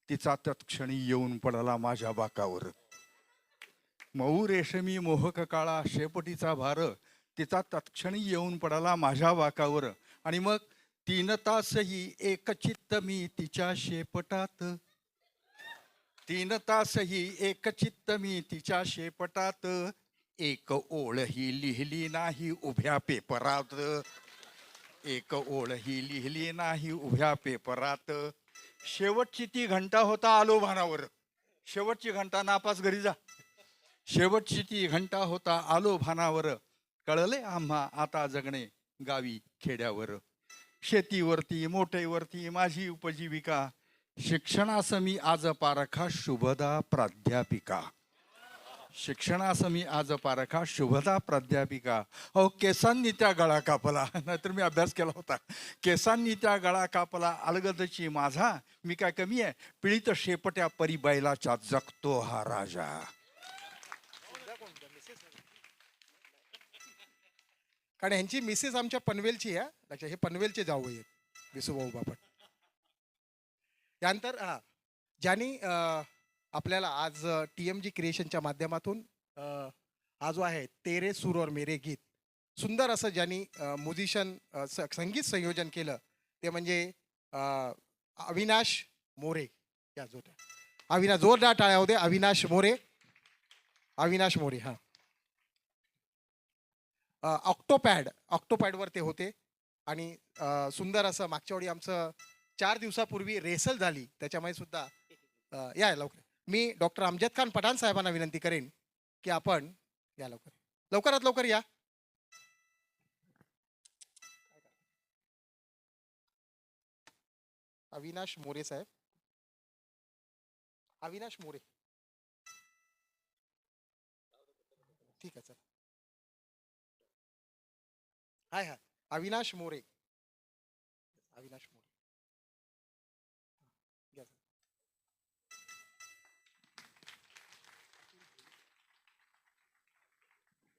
तिचा तत्क्षणी येऊन पडला माझ्या बाकावर. मऊ रेशमी मोहक काळा शेपटीचा भार तिचा तत्क्षणी येऊन पडला माझ्या बाकावर. आणि मग 3 तासही एकचित्त मी तिच्या शेपटात. 3 तासही एकचित्त मी तिच्या शेपटात. एक ओळही लिहिली नाही उभ्या पेपरात. एक ओळही लिहिली नाही उभ्या पेपरात. शेवटची ती घंटा होता आलो भानावर. शेवटची घंटा नापास घरी जा. शेवटची ती घंटा होता आलो भानावर. कळले आम्हा आता जगणे गावी खेड्यावर. शेतीवरती मोठेवरती माझी उपजीविका. शिक्षणास मी आज पारखा शुभदा प्राध्यापिका. शिक्षणास मी आज पारखा शुभदा प्राध्यापिका. अहो केसांनी त्या गळा कापला. नाहीतर मी अभ्यास केला होता. केसांनी त्या गळा कापला अलगदची माझा. मी काय कमी आहे. पीडित शेपट्या परी बैलाच्या जगतो हा राजा. कारण ह्यांची मिसेस आमच्या पनवेलची आहे. लक्षात, हे पनवेलचे जावई आहेत विसूभाऊ बापट. त्यानंतर ज्यांनी आपल्याला आज TMG क्रिएशनच्या माध्यमातून हा जो आहे तेरे सूर और मेरे गीत सुंदर असं ज्यांनी म्युझिशियन संगीत संयोजन केलं ते म्हणजे अविनाश मोरे. या अविनाश, जोरदार टाळ्या होते. अविनाश मोरे. अविनाश मोरे. हां, ऑक्टोपॅडवर ते होते. आणि सुंदर असं मागच्या वेळी आमचं 4 दिवसापूर्वी रेसल झाली त्याच्यामध्ये सुद्धा या लवकर. मी डॉक्टर अमजद खान पठाण साहेबांना विनंती करेन की आपण या लवकरात लवकर या. अविनाश मोरे साहेब. अविनाश मोरे. ठीक आहे सर. हाय अविनाश मोरे. अविनाश मोरे.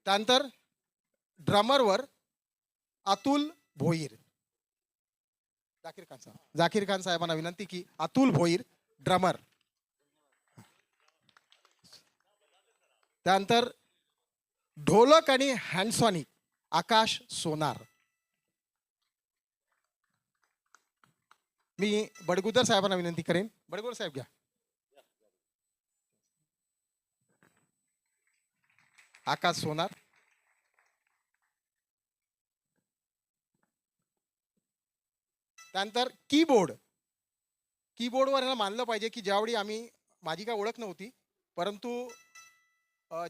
त्यानंतर ड्रमरवर अतुल भोईर. जाकीर खान साहेबांना विनंती की अतुल भोईर ड्रमर. त्यानंतर ढोलक आणि हँडसॉनिक आकाश सोनार. मी बडगुदर साहेबांना विनंती करेन. बडगुदर साहेब घ्या. आकाश सोनार. त्यानंतर कीबोर्डवर यांना मानलं पाहिजे की ज्यावेळी माझी काय ओळख नव्हती परंतु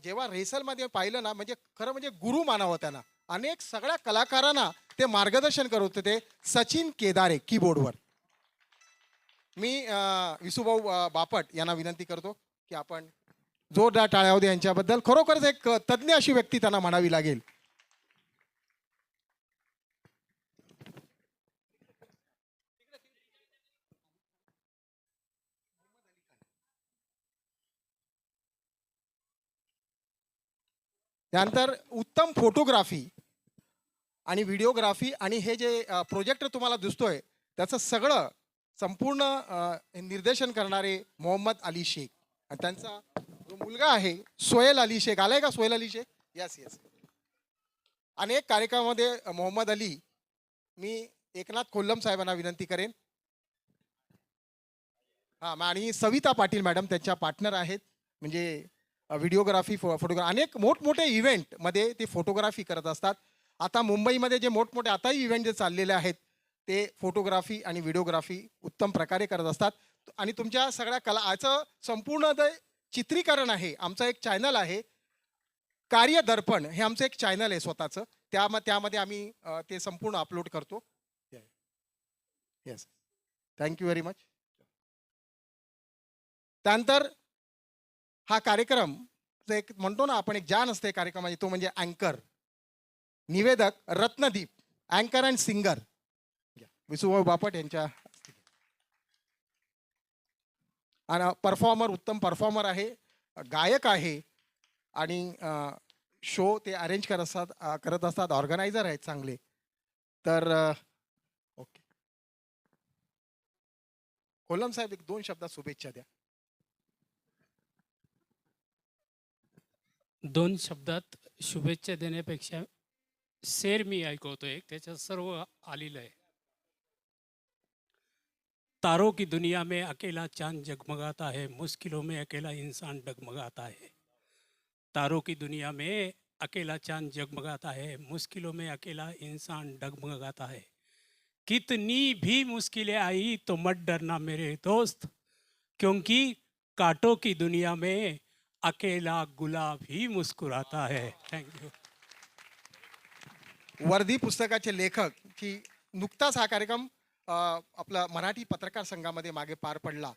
जेव्हा रेसलमध्ये पाहिलं ना म्हणजे खरं म्हणजे गुरु मानावं त्यांना. अनेक सगळ्या कलाकारांना ते मार्गदर्शन करत होते. सचिन केदारे कीबोर्डवर. मी विसूभाऊ बापट यांना विनंती करतो की आपण जोरदार टाळ्या होते यांच्याबद्दल. खरोखरच एक तज्ज्ञ अशी व्यक्ती त्यांना म्हणावी लागेल. त्यानंतर उत्तम फोटोग्राफी आणि व्हिडिओग्राफी आणि हे जे प्रोजेक्टर तुम्हाला दिसतोय त्याचं सगळं संपूर्ण निर्देशन करणारे मोहम्मद अली शेख. आणि त्यांचा जो मुलगा आहे सोहेल अली शेख. आलाय का सोहेल अली शेख? यस. अनेक कार्यक्रमामध्ये मोहम्मद अली. मी एकनाथ कोल्लम साहेबांना विनंती करेन. हां, आणि सविता पाटील मॅडम त्यांच्या पार्टनर आहेत. म्हणजे व्हिडिओग्राफी फोटोग्राफी अनेक मोठमोठे इव्हेंटमध्ये ते फोटोग्राफी करत असतात. आता मुंबईमध्ये जे मोठमोठे आताही इव्हेंट जे चाललेले आहेत ते फोटोग्राफी आणि व्हिडिओग्राफी उत्तम प्रकारे करत असतात. आणि तुमच्या सगळ्या याचं संपूर्ण जे चित्रीकरण आहे. आमचं एक चॅनल आहे कार्यदर्पण. हे आमचं एक चॅनल आहे स्वतःचं. त्यामध्ये आम्ही ते संपूर्ण अपलोड करतो. Yes, thank you very much. त्यानंतर हा कार्यक्रम एक म्हणतो ना आपण एक जान असते कार्यक्रमाची तो म्हणजे अँकर, निवेदक रत्नदीप, अँकर अँड सिंगर विसूभाऊ बापट यांच्या. आणि परफॉर्मर उत्तम परफॉर्मर आहे गायक आहे आणि शो ते अरेंज करत असतात ऑर्गनायझर आहेत चांगले. तर ओके, कोलम साहेब एक 2 शब्दात शुभेच्छा द्या. 2 शब्दात शुभेच्छा देण्यापेक्षा शेर मी ऐकवतो एक, त्याच्यात सर्व आलेलं आहे. तारों की दुनिया में अकेला चांद जगमगाता है, मुश्किलों में अकेला इंसान डगमगाता है. तारों की दुनिया में अकेला चांद जगमगाता है, मुश्किलों में अकेला इंसान डगमगाता है. कितनी भी मुश्किलें आई तो मत डरना मेरे दोस्त, क्योंकि कांटों की दुनिया में अकेला गुलाब ही मुस्कुराता है. थँक्यू. वर्दी पुस्तकाचे लेखक की नुकताच हा कार्यक्रम आपला मराठी पत्रकार संघामध्ये मागे पार पडला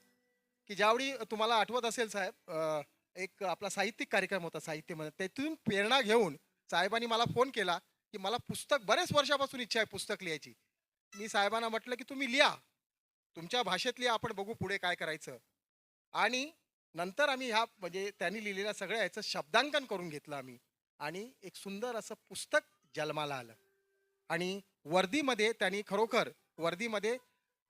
की ज्यावेळी तुम्हाला आठवत असेल साहेब, एक आपला साहित्यिक कार्यक्रम होता साहित्यमध्ये, त्यातून प्रेरणा घेऊन साहेबांनी मला फोन केला की मला पुस्तक, बरेच वर्षापासून इच्छा आहे पुस्तक लिहायची. मी साहेबांना म्हटलं की तुम्ही लिहा, तुमच्या भाषेत लिहा, आपण बघू पुढे काय करायचं. आणि नंतर आम्ही ह्या म्हणजे त्यांनी लिहिलेल्या सगळ्या ह्याचं शब्दांकन करून घेतलं आम्ही आणि एक सुंदर असं पुस्तक जन्माला आलं. आणि वर्दीमध्ये त्यांनी खरोखर वर्दीमध्ये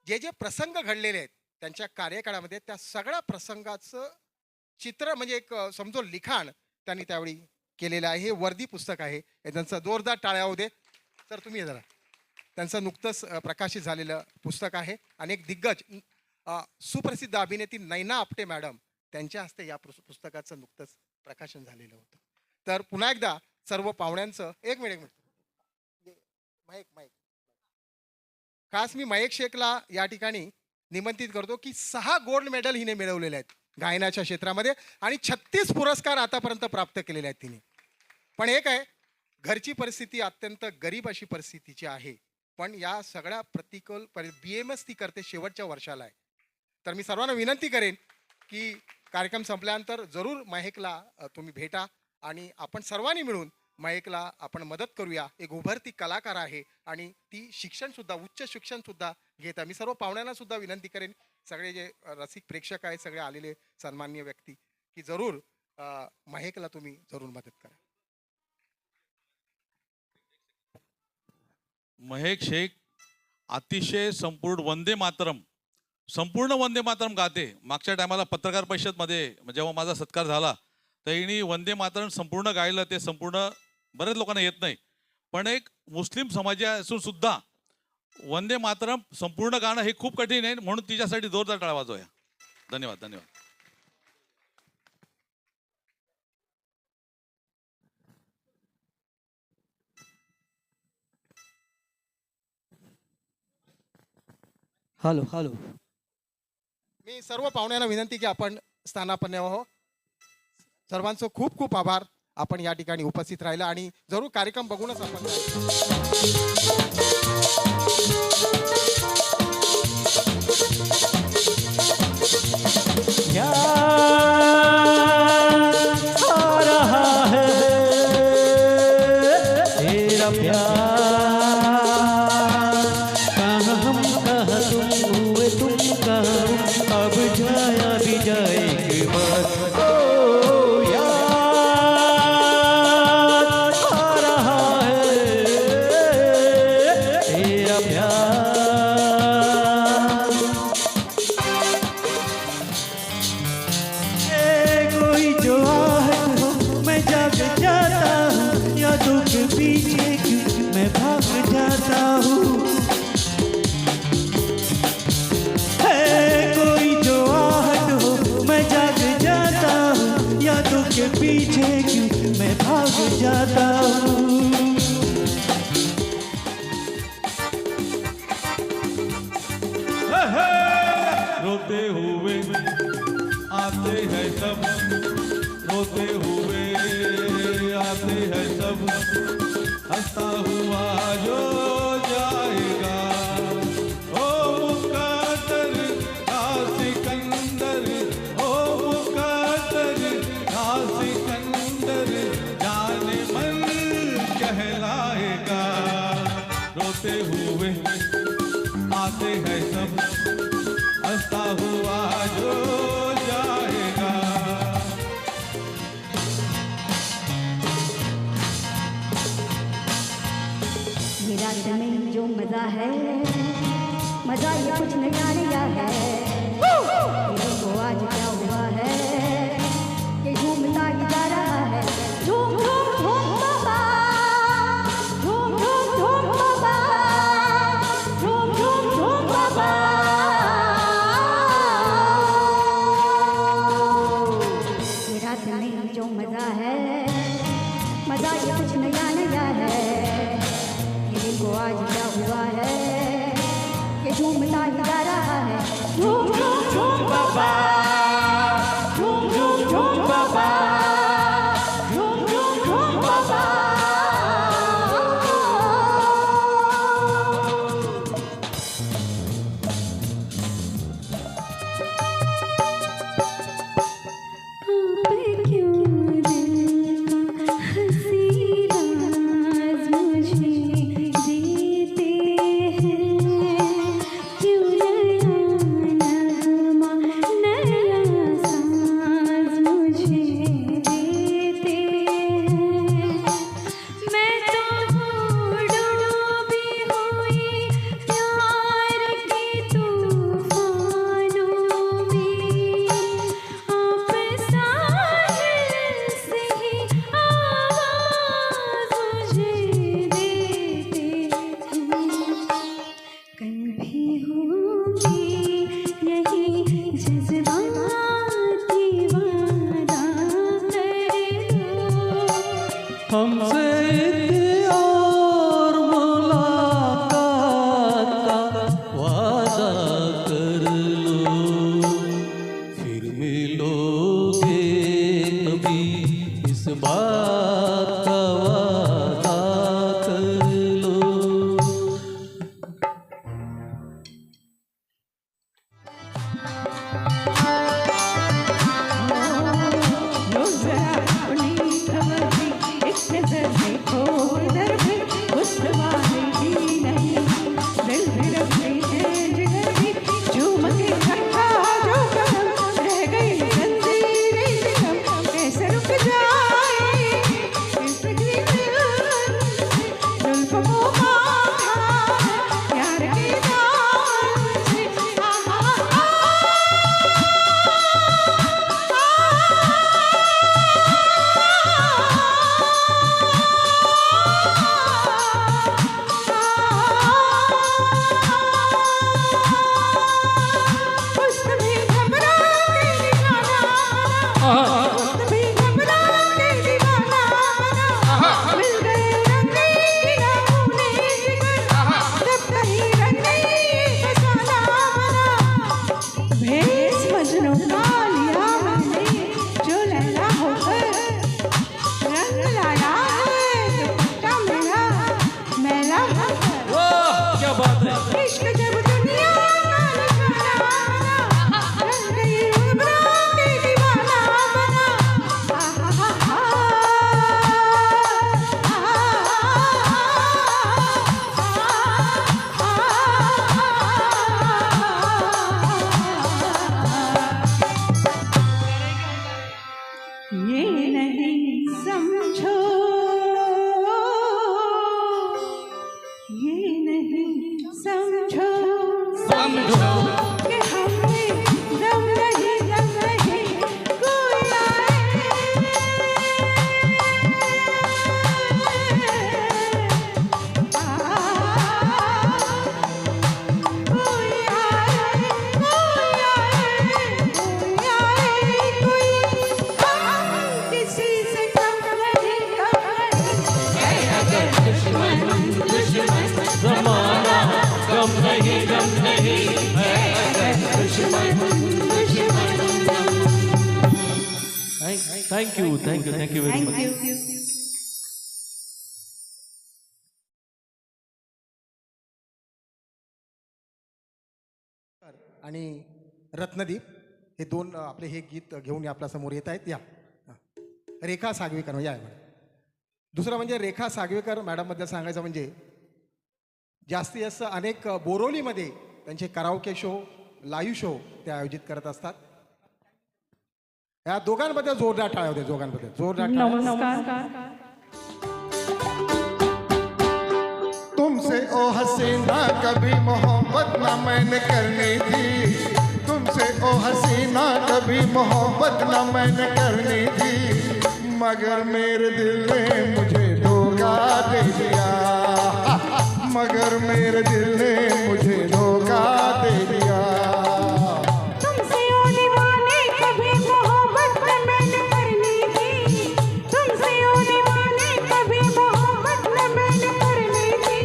जे जे प्रसंग घडलेले आहेत त्यांच्या कार्यकाळामध्ये त्या सगळ्या प्रसंगाचं चित्र म्हणजे एक समजून लिखाण त्यांनी त्यावेळी केलेलं आहे. हे वर्दी पुस्तक आहे. हे त्यांचं जोरदार टाळ्या होऊ दे. तर तुम्ही जरा, त्यांचं नुकतंच प्रकाशित झालेलं पुस्तक आहे. आणि एक दिग्गज सुप्रसिद्ध अभिनेत्री नैना आपटे मॅडम त्यांच्या हस्ते या पुस्तकाचं नुकतंच प्रकाशन झालेलं होतं. तर पुन्हा एकदा सर्व पाहुण्यांचं एक मिनिट माईक खास मी मयेक शेखला या ठिकाणी निमंत्रित करतो की 6 गोल्ड मेडल हिने मिळवलेले आहेत गायनाच्या क्षेत्रामध्ये आणि 36 पुरस्कार आतापर्यंत प्राप्त केलेले आहेत तिने. पण एक आहे, घरची परिस्थिती अत्यंत गरीब अशी परिस्थितीची आहे, पण या सगळ्या प्रतिकूल BMS ती करते शेवटच्या वर्षाला आहे. तर मी सर्वांना विनंती करेन की कार्यक्रम संपल्यानंतर जरूर महेकला तुम्ही भेटा आणि आपण सर्वांनी मिळून महेकला आपण मदत करूया. एक उभरती कलाकार आहे आणि ती शिक्षणसुद्धा, उच्च शिक्षणसुद्धा घेत आहे. मी सर्व पाहुण्यांना सुद्धा विनंती करेन, सगळे जे रसिक प्रेक्षक आहेत, सगळे आलेले सन्माननीय व्यक्ती, की जरूर महेकला तुम्ही जरूर मदत करा. महेक शेख अतिशय संपूर्ण वंदे मातरम गाते. मागच्या टायमाला पत्रकार परिषदमध्ये जेव्हा माझा सत्कार झाला त्यांनी वंदे मातरम संपूर्ण गायलं. ते संपूर्ण बरेच लोकांना येत नाही, पण एक मुस्लिम समाज असून सुद्धा वंदे मातरम संपूर्ण गाणं हे खूप कठीण आहे, म्हणून तिच्यासाठी जोरदार टाळ्या वाजवूया. धन्यवाद. धन्यवाद. Hello hello. मी सर्व पाहुण्यांना विनंती की आपण स्थानापन्न व्हावं. सर्वांचं खूप खूप आभार, आपण या ठिकाणी उपस्थित राहिला आणि जरूर कार्यक्रम बघूनच आपण रोते हुए आते हैं सब, रोते हुए आते हैं सब, हंसता हुआ जो जाएगा ओ मुकद्दर का सिकंदर, ओ मुकद्दर का सिकंदर जाने मन कहलाएगा. रोते हुए आते हैं सब, हंसता हुआ जो जाएगा. रात में जो मजा है, मजा ये कुछ नया नया है। दिल को आज क्या हुआ है, ये झूमता ही जा रहा है। झूम झूम झूम बाबा, झूम झूम झूम बाबा, झूम झूम झूम बाबा। ये रात में जो मजा है, मजा ये कुछ नया नया है। ये दिल को आज क्या हुआ है, ये झूमता ही जा रहा है। झूम झूम झूम बाबा, झूम झूम झूम बाबा, झूम झूम झूम बाबा। हमसे और मुलाकात का वादा कर लो, फिर मिलोगे कभी इस बात का वादा कर low. Thank you very much. आणि रत्नदीप हे दोन आपले हे गीत घेऊन आपल्या समोर येत आहेत. या रेखा सागवेकर या. दुसरं म्हणजे रेखा सागवेकर मॅडमबद्दल सांगायचं म्हणजे जास्तीत जास्त अनेक बोरोलीमध्ये त्यांचे कराओके शो, लाईव्ह शो ते आयोजित करत असतात. या दोघांबद्दल जोरदार टाळ्या होते. दोघांबद्दल जोरदार टाळ्या. नमस्कार. तुमसे कभी मोहब्बत ना मैंने करनी थी तुमसे ओ हसीना, कभी मोहब्बत ना मैंने करनी थी, मगर मेरे दिल ने मुझे धोखा दे दिया, मगर मेरे दिल ने मुझे धोखा दे दिया। तुमसे ओ दीवाने कभी मोहब्बत न मैंने करनी थी, तुमसे ओ दीवाने कभी मोहब्बत न मैंने करनी थी,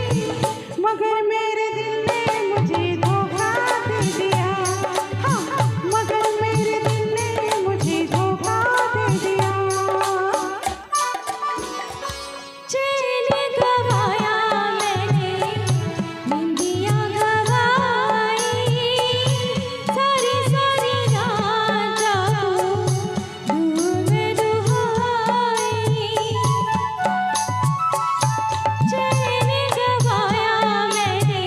मगर मेरे दिल ने मुझे धोखा दे दिया, हाँ, मगर मेरे दिल ने मुझे धोखा दे दिया। चैन गवाया मैंने, निंदियाँ गवाई, सारी सारी रात जागूं धूम दुहाई। चैन गवाया मैंने,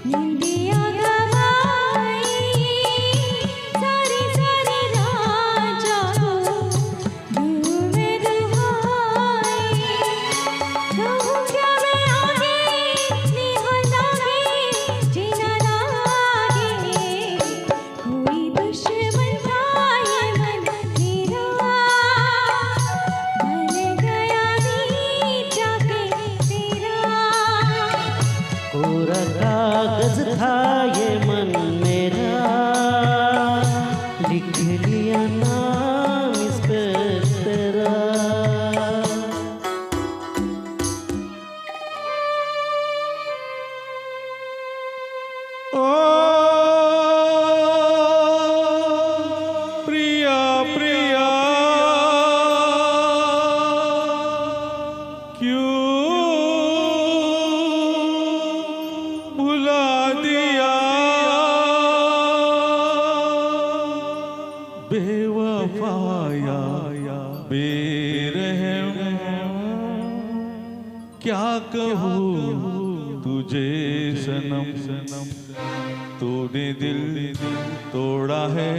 निंदियाँ गवाई, सारी सारी रात जागूं धूम दुहाई। कहूँ क्या मैं आगे निगाह लागे जीना लागे, कोई दुश्मन था ये मन मेरा, बन गया नी जाके तेरा। कोरा कागज था ये मन मेरा, लिख लिया नाम इस पे तेरा। ओ प्रिया प्रिया क्यों भुला दिया, बेवफाया बेरहम, क्या कहूँ तुझे सनम, तूने दिल तोड़ा है,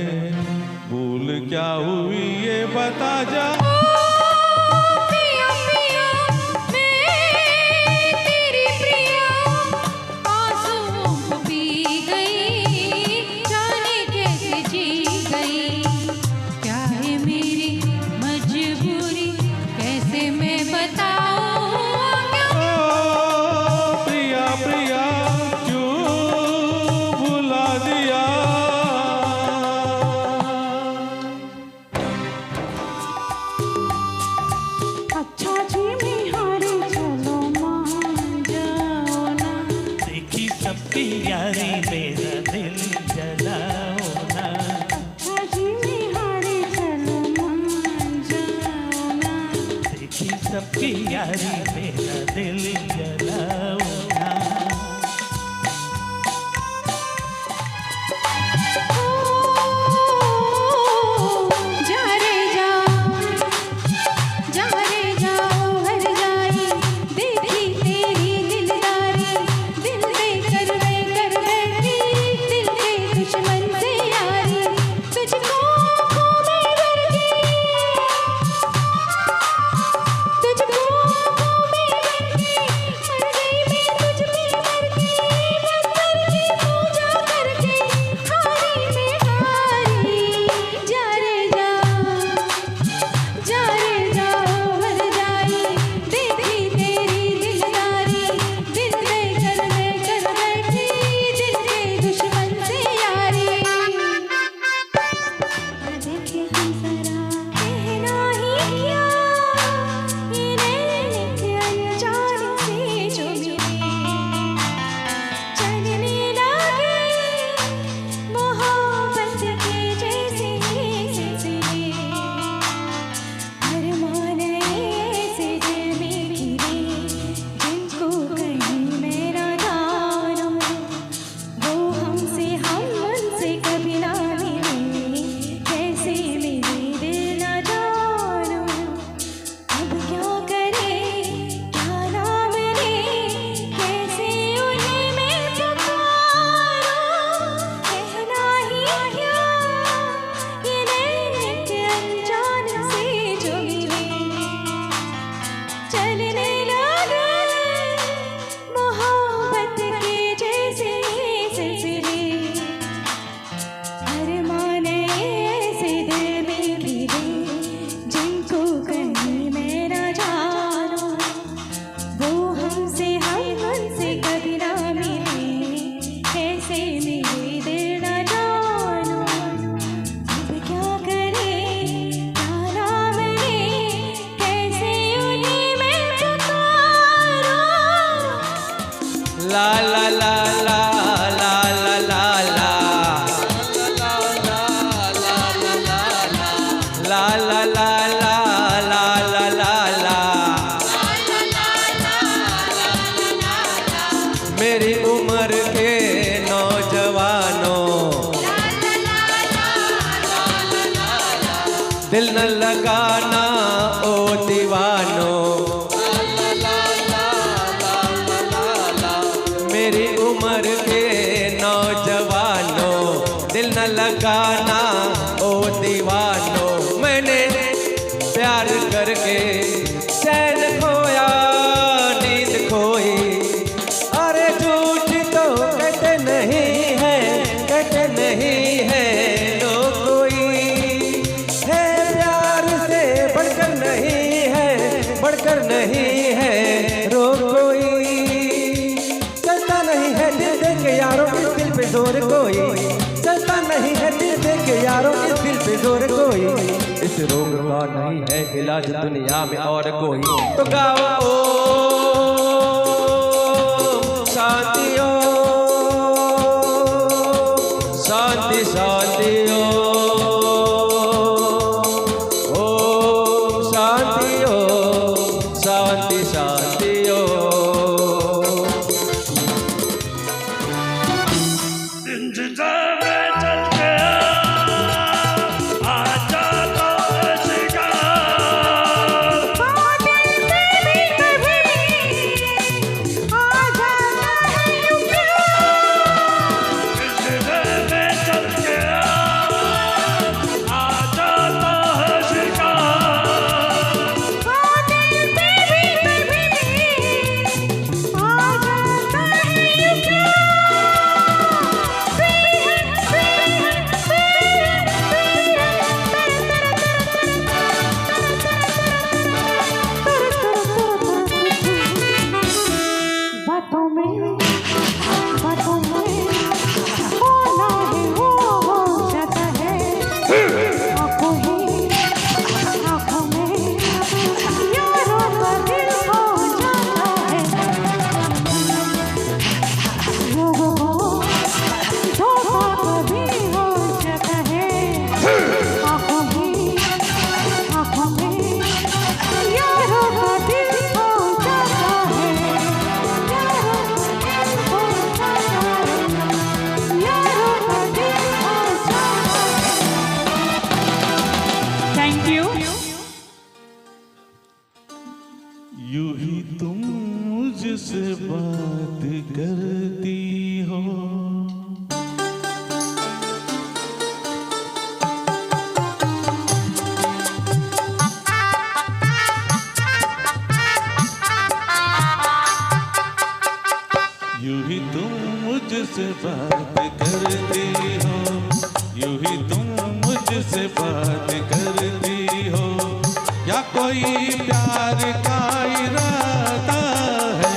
भूल क्या हुई ये बता जा। पिया पिया मैं तेरी प्रिया, आंसुओं को पी गई, जाने कैसे जी गई, क्या है मेरी मजबूरी कैसे मैं बताऊं, ओ प्रिया प्रिया क्यों भुला दिया, अच्छा जी बिहारी चलो मान जाओ ना, देखी सबकी यारी मेरा दिल जलाओ ना, अच्छा जी बिहारी चलो मान जाओ ना। देखी सबकी यारी मेरा दिल जलाओ ना। जा रे जा, जा रे जाओ हर जाई, देखी तेरी दिलदारी, दिल बेकर मैं कर बैठी, दिल के दुश्मन से यारी, तुझको खो मैं मर गई, तुझको खो मैं मर गई, मर गई मैं तुझ में ला ला ला ला ला ला ला ला ला ला ला ला ला मेरी उम्र के नौजवानों दिल न लगाना ओ दीवानों मेरी उम्र के नौजवानों दिल न लगाना ओ दीवानों मैंने प्यार करके चैन खोया नींद खोई अरे झूठ तो कहते नहीं है लोग कोई है प्यार से बढ़कर नहीं है रोग कोई चलता नहीं है दिल दे के यारों इस दिल पे जोर कोई चलता नहीं है दिल दे के यारों इस दिल पे जोर कोई इस रोग का नहीं है इलाज दुनिया में और कोई तो गाओ ओ शांति ओ शांति शांति ओ शांति ओ शांति शांति ओ यूं ही तुम मुझसे बात करती हो यूं ही तुम मुझसे बात करती हो यूं ही तुम मुझसे बात करती हो या कोई प्यार का इरादा है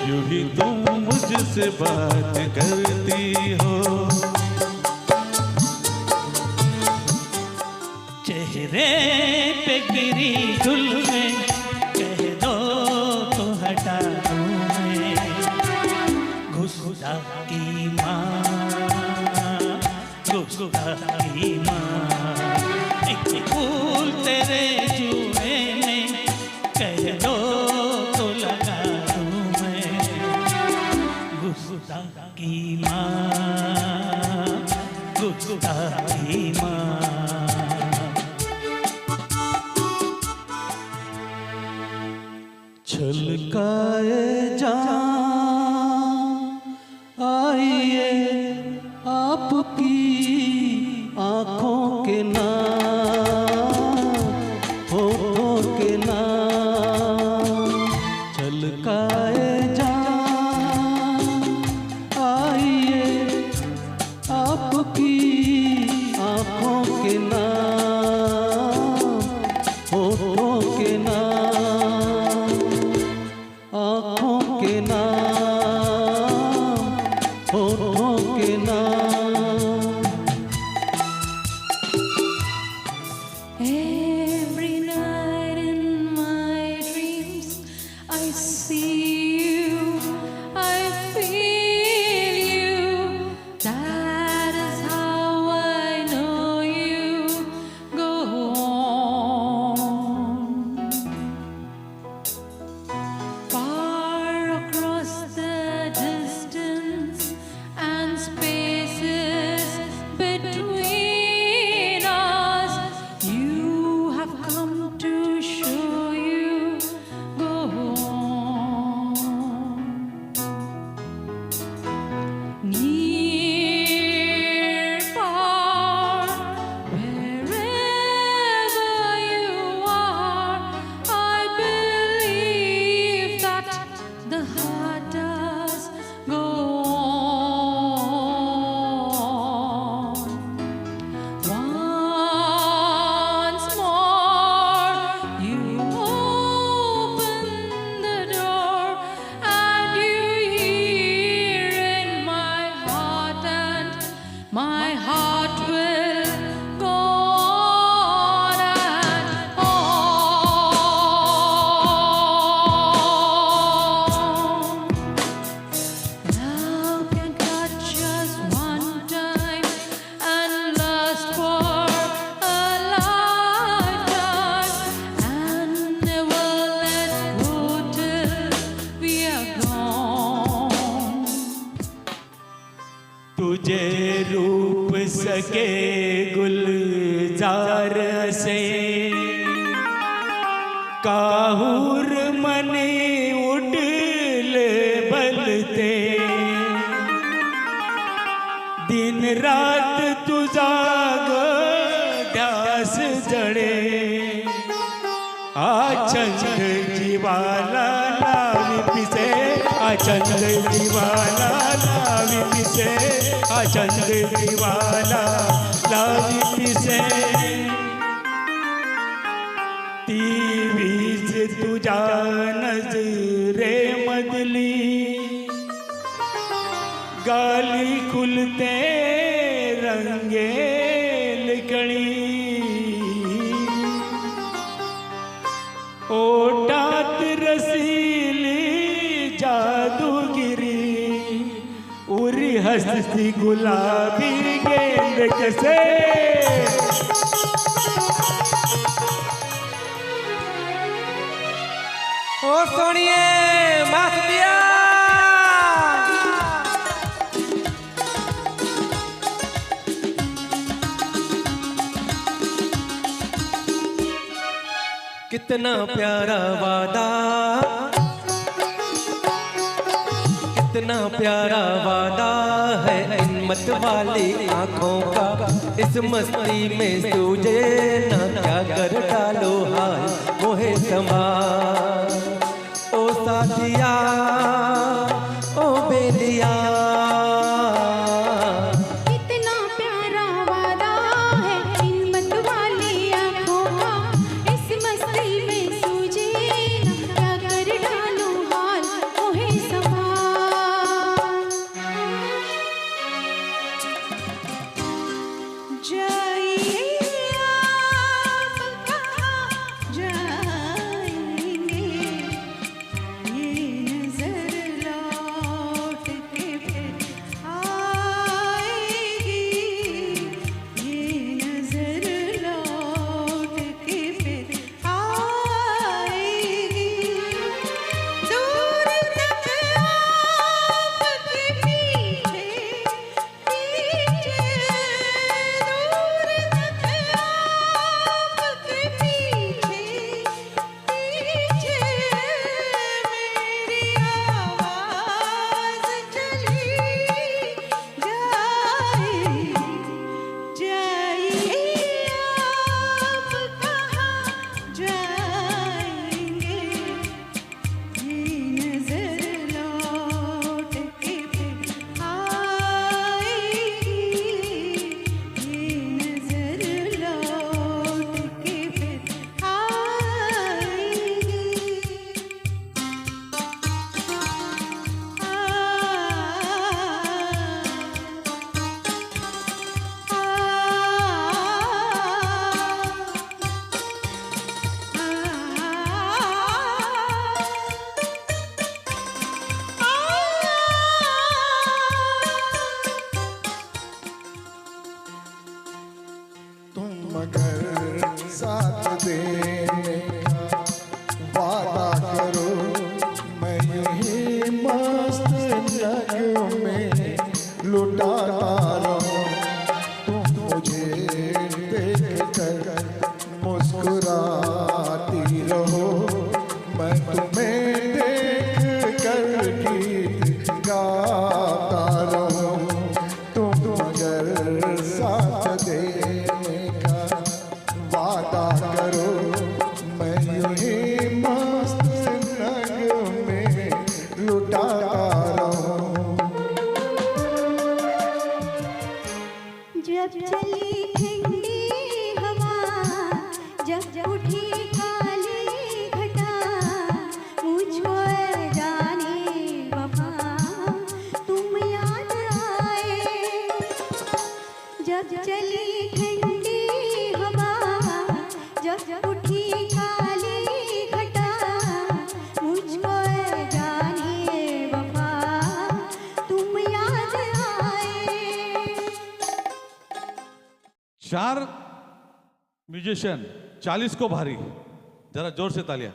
यूं ही तुम मुझसे बात करती हो चेहरे पे गिरी जुल्फें कह दो तो हटा दूं मैं गुस्ताखी माँ गुस्ताखी माँ एक फूल तेरे जुए में कह दो तो लगा दूं मैं गुस्ताखी माँ गुस्ताखी माँ छलकाए जान आइए आपकी आँखों के नाम होठों के नाम छलकाए जान आइए आपकी आँखों तुझे रूप सके गुलजार से काहूर मने उडले बलते दिन रात तुझा ग ध्यास जळे आचंद जीवाला लावी पिसे आचंद जीवाला लावी पिसे आचंद जीवाला लावी पिसे ती वीज तुझ्या नजरे मधली गाली खुलते रंगेल कळी ओटात रसीली जादूगिरी उरी हसती गुलाबी गेंद कसे ओ सोनिए मास दिया कितना प्यारा वादा, कितना प्यारा वादा है इन मत वाली आँखों का। इस मस्ती में सूझे ना क्या कर डालो हाय मोहे समा। ओ साथिया ओ बेलिया कितना प्यारा वादा है इन मत वाली आँखों का। इस मस्ती में सूझे ना क्या कर डालो हाल मोहे समा। जाइए आप कहाँ जाएंगे, ये नजर लौट के फिर आएगी, ये नजर लौट के फिर आएगी। दूर तक आपके पीछे पीछे, दूर तक आपके पीछे पीछे मेरी आवाज़ चली जाए। जाइए आप कहाँ जाएंगे, ये नजर लौट के फिर आएगी, ये नजर लौट के फिर तुम अगर साथ देने का वादा करो, मैं यही मस्त जग में लुटाता रहूं। तुम मुझे देख कर मुस्कुराती रहो, मैं तुम्हें देख कर गीत गाता रहूं। तुम अगर साथ देने का वादा करो, मैं यूं मस्त रंग में लुटाता रहूं। जब चली ठंडी हवा, जब उठी काली घटा, मुझको जाने वफा तुम याद आए। जब चली ठंडी हवा, जब उठी काली घटा, मुझको जाने वफा तुम याद आए। 4 म्यूजिशियन 40 को भारी, जरा जोर से तालियां।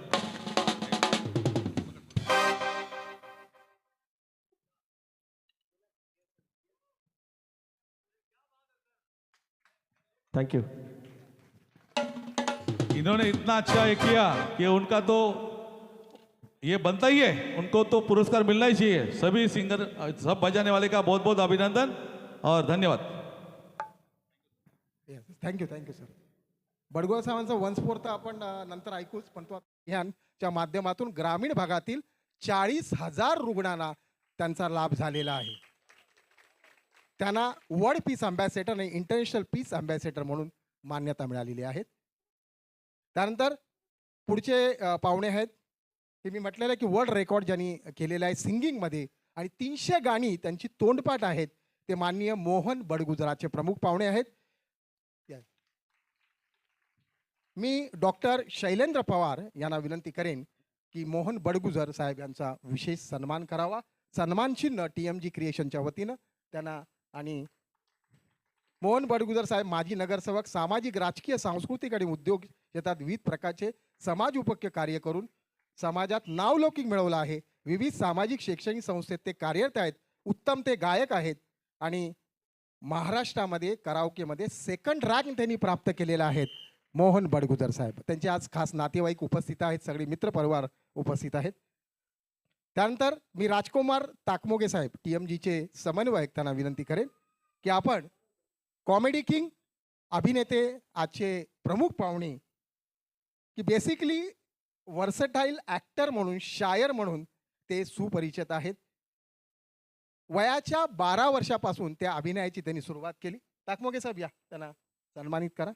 Thank you. इन्होंने इतना अच्छा ये किया कि उनका तो ये बनता ही है, उनको तो पुरस्कार मिलना ही चाहिए। सभी सिंगर, सब बजाने वाले का बहुत बहुत अभिनंदन और धन्यवाद। Thank you sir. बडगुजर साहेबांचा वंशफोर तर आपण नंतर ऐकूच, पण तो अभियानच्या माध्यमातून ग्रामीण भागातील 40,000 रुग्णांना त्यांचा लाभ झालेला आहे. त्यांना वर्ल्ड पीस अँबॅसेडर आणि इंटरनॅशनल पीस अँबॅसेडर म्हणून मान्यता मिळालेली आहे. त्यानंतर पुढचे पाहुणे आहेत ते मी म्हटलेलं आहे की वर्ल्ड रेकॉर्ड ज्यांनी केलेलं आहे सिंगिंगमध्ये आणि 300 गाणी त्यांची तोंडपाठ आहेत, ते माननीय मोहन बडगुजराचे प्रमुख पाहुणे आहेत. मी डॉक्टर शैलेंद्र पवार यांना विनंती करेन की मोहन बडगुजर साहेब यांचा विशेष सन्मान करावा. सन्मान चिन्ह TMG क्रिएशनच्या वतीनं त्यांना. आणि मोहन बडगुजर साहेब माजी नगरसेवक, सामाजिक, राजकीय, सांस्कृतिक आणि उद्योग क्षेत्रात विविध प्रकारचे समाज उपयोगी कार्य करून समाजात नावलौकिक मिळवलं आहे. विविध सामाजिक शैक्षणिक संस्थेत ते कार्यरत आहेत. उत्तम ते गायक आहेत आणि महाराष्ट्रामध्ये कराओकेमध्ये 2nd रँक त्यांनी प्राप्त केलेला आहेत. मोहन बडगुजर साहेब त्यांचे आज खास नातेवाईक उपस्थित आहेत, सगळे मित्रपरिवार उपस्थित आहेत. त्यानंतर मी राजकुमार ताकमोगे साहेब TMGचे समन्वयक त्यांना विनंती करेन की आपण कॉमेडी किंग अभिनेते आजचे प्रमुख पाहुणे की बेसिकली वर्सटाईल ॲक्टर म्हणून, शायर म्हणून ते सुपरिचित आहेत. वयाच्या 12 वर्षापासून त्या अभिनयाची त्यांनी सुरुवात केली. ताकमोगे साहेब या, त्यांना सन्मानित करा.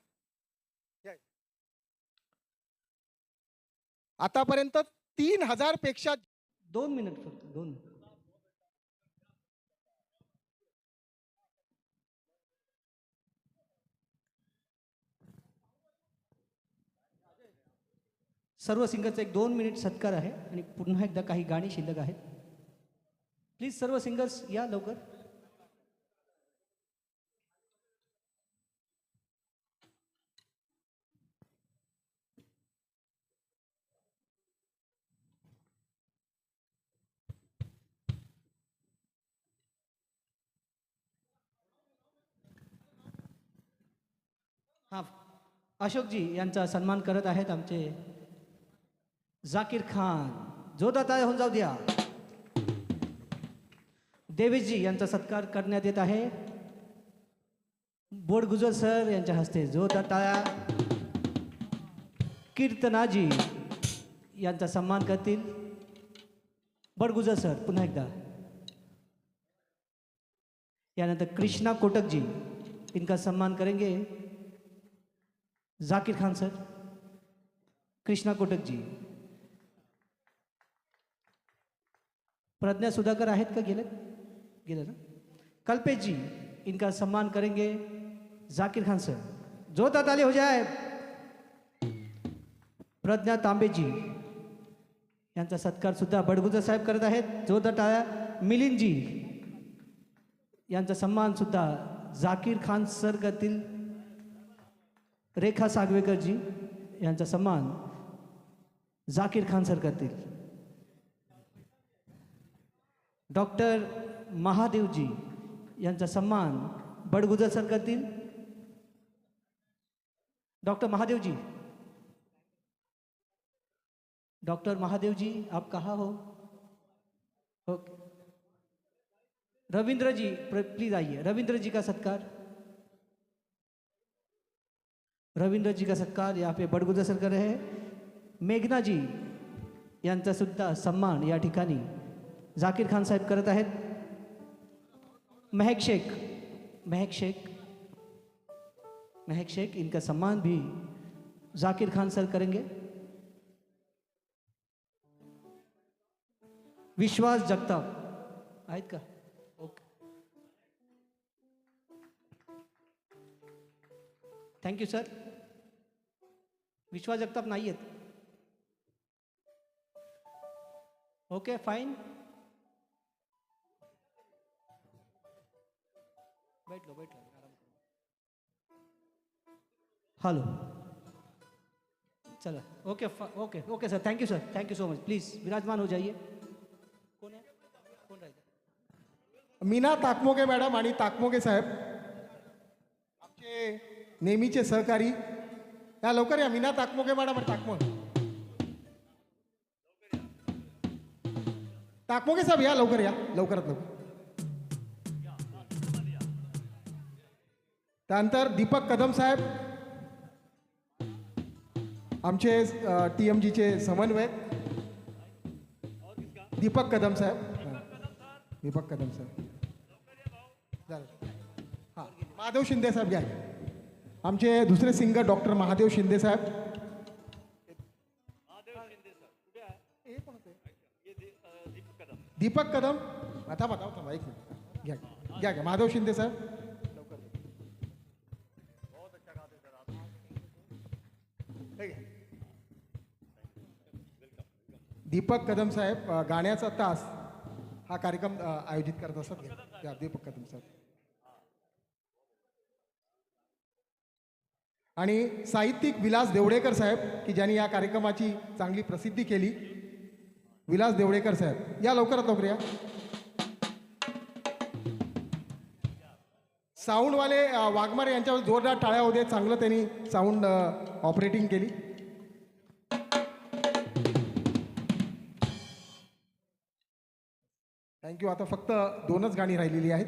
आतापर्यंत 3000 पेक्षा 2 मिनिट फक्त 2 मिनिट. सर्व सिंगरचा एक 2 मिनिट सत्कार आहे आणि पुन्हा एकदा काही गाणी शिल्लक आहेत. प्लीज सर्व सिंगर्स या लवकर. हां, अशोकजी यांचा सन्मान करत आहेत आमचे जाकीर खान. जोरदार टाळ्या होऊन जाऊ द्या. देवेशजी यांचा सत्कार करण्यात येत आहे बडगुजर सर यांच्या हस्ते. जोरदार टाळ्या. कीर्तनाजी यांचा सन्मान करतील बडगुजर सर पुन्हा एकदा. यानंतर कृष्णा कोटक जी, इनका सम्मान करेंगे जाकिर खान सर. कृष्णा कोटक जी. प्रज्ञा सुधाकर आहेत का? गेले ना. कल्पेश जी, इनका सम्मान करेंगे जाकिर खान सर. जोरदार ताली हो जाए. प्रज्ञा तांबे जी यांचा सत्कार सुद्धा बडगुजर साहेब करत आहेत. जोरदार टाळ्या. मिलिंद जी यांचा सन्मान सुद्धा जाकीर खान सर करतील. रेखा सागवेकर जी यांचा सन्मान जाकीर खान सर करतील. डॉक्टर महादेवजी यांचा सन्मान बडगुजर सर करतील. डॉक्टर महादेवजी, डॉक्टर महादेवजी आप कहाँ हो? ओके. रविंद्र जी प्लीज आइए. रविंद्र जी का सत्कार. रविंद्र जी का सत्कार यहाँ पे बडगुजर सर कर रहे हैं. मेघना जी यांचा सुद्धा सन्मान या ठिकाणी जाकीर खान साहेब करत आहेत. महक शेख इनका सम्मान भी जाकीर खान सर करेंगे. विश्वास जगताप आहेत का? Okay. Thank you sir. Vishwas Jagtap नाही आहेत. Okay fine. बैठ लो आराम करो. हेलो चलो. Okay sir. Thank you so much. Please विराजमान हो जाइए. कौन राहिलं? मीना ताकमोगे मॅडम आणि ताकमोगे साहेब आमचे नेहमीचे सहकारी, या लवकर या. मीना ताकमोगे मॅडम, ताकमोगे साहेब या, लवकर या, लवकरात लवकर. त्यानंतर दीपक कदम साहेब, आमचे TMGचे समन्वयक. दीपक कदम साहेब, दीपक कदम साहेब झालं. हां, महादेव शिंदे साहेब घ्या. आमचे दुसरे सिंगर डॉक्टर महादेव शिंदे साहेब. दीपक कदम, थांबा एक मिनिट, घ्या घ्या घ्या. महादेव शिंदे साहेब लवकर. हे घ्या. दीपक कदम साहेब गाण्याचा तास हा कार्यक्रम आयोजित करत असतात. घ्या दीपक कदम साहेब. आणि साहित्यिक विलास देवडेकर साहेब की ज्यांनी या कार्यक्रमाची चांगली प्रसिद्धी केली. विलास देवडेकर साहेब या, लवकरात लवकर या. साऊंडवाले वाघमारे यांच्यावर जोरदार टाळ्या होते, चांगलं त्यांनी साऊंड ऑपरेटिंग केली. थँक्यू. आता फक्त 2च गाणी राहिलेली आहेत.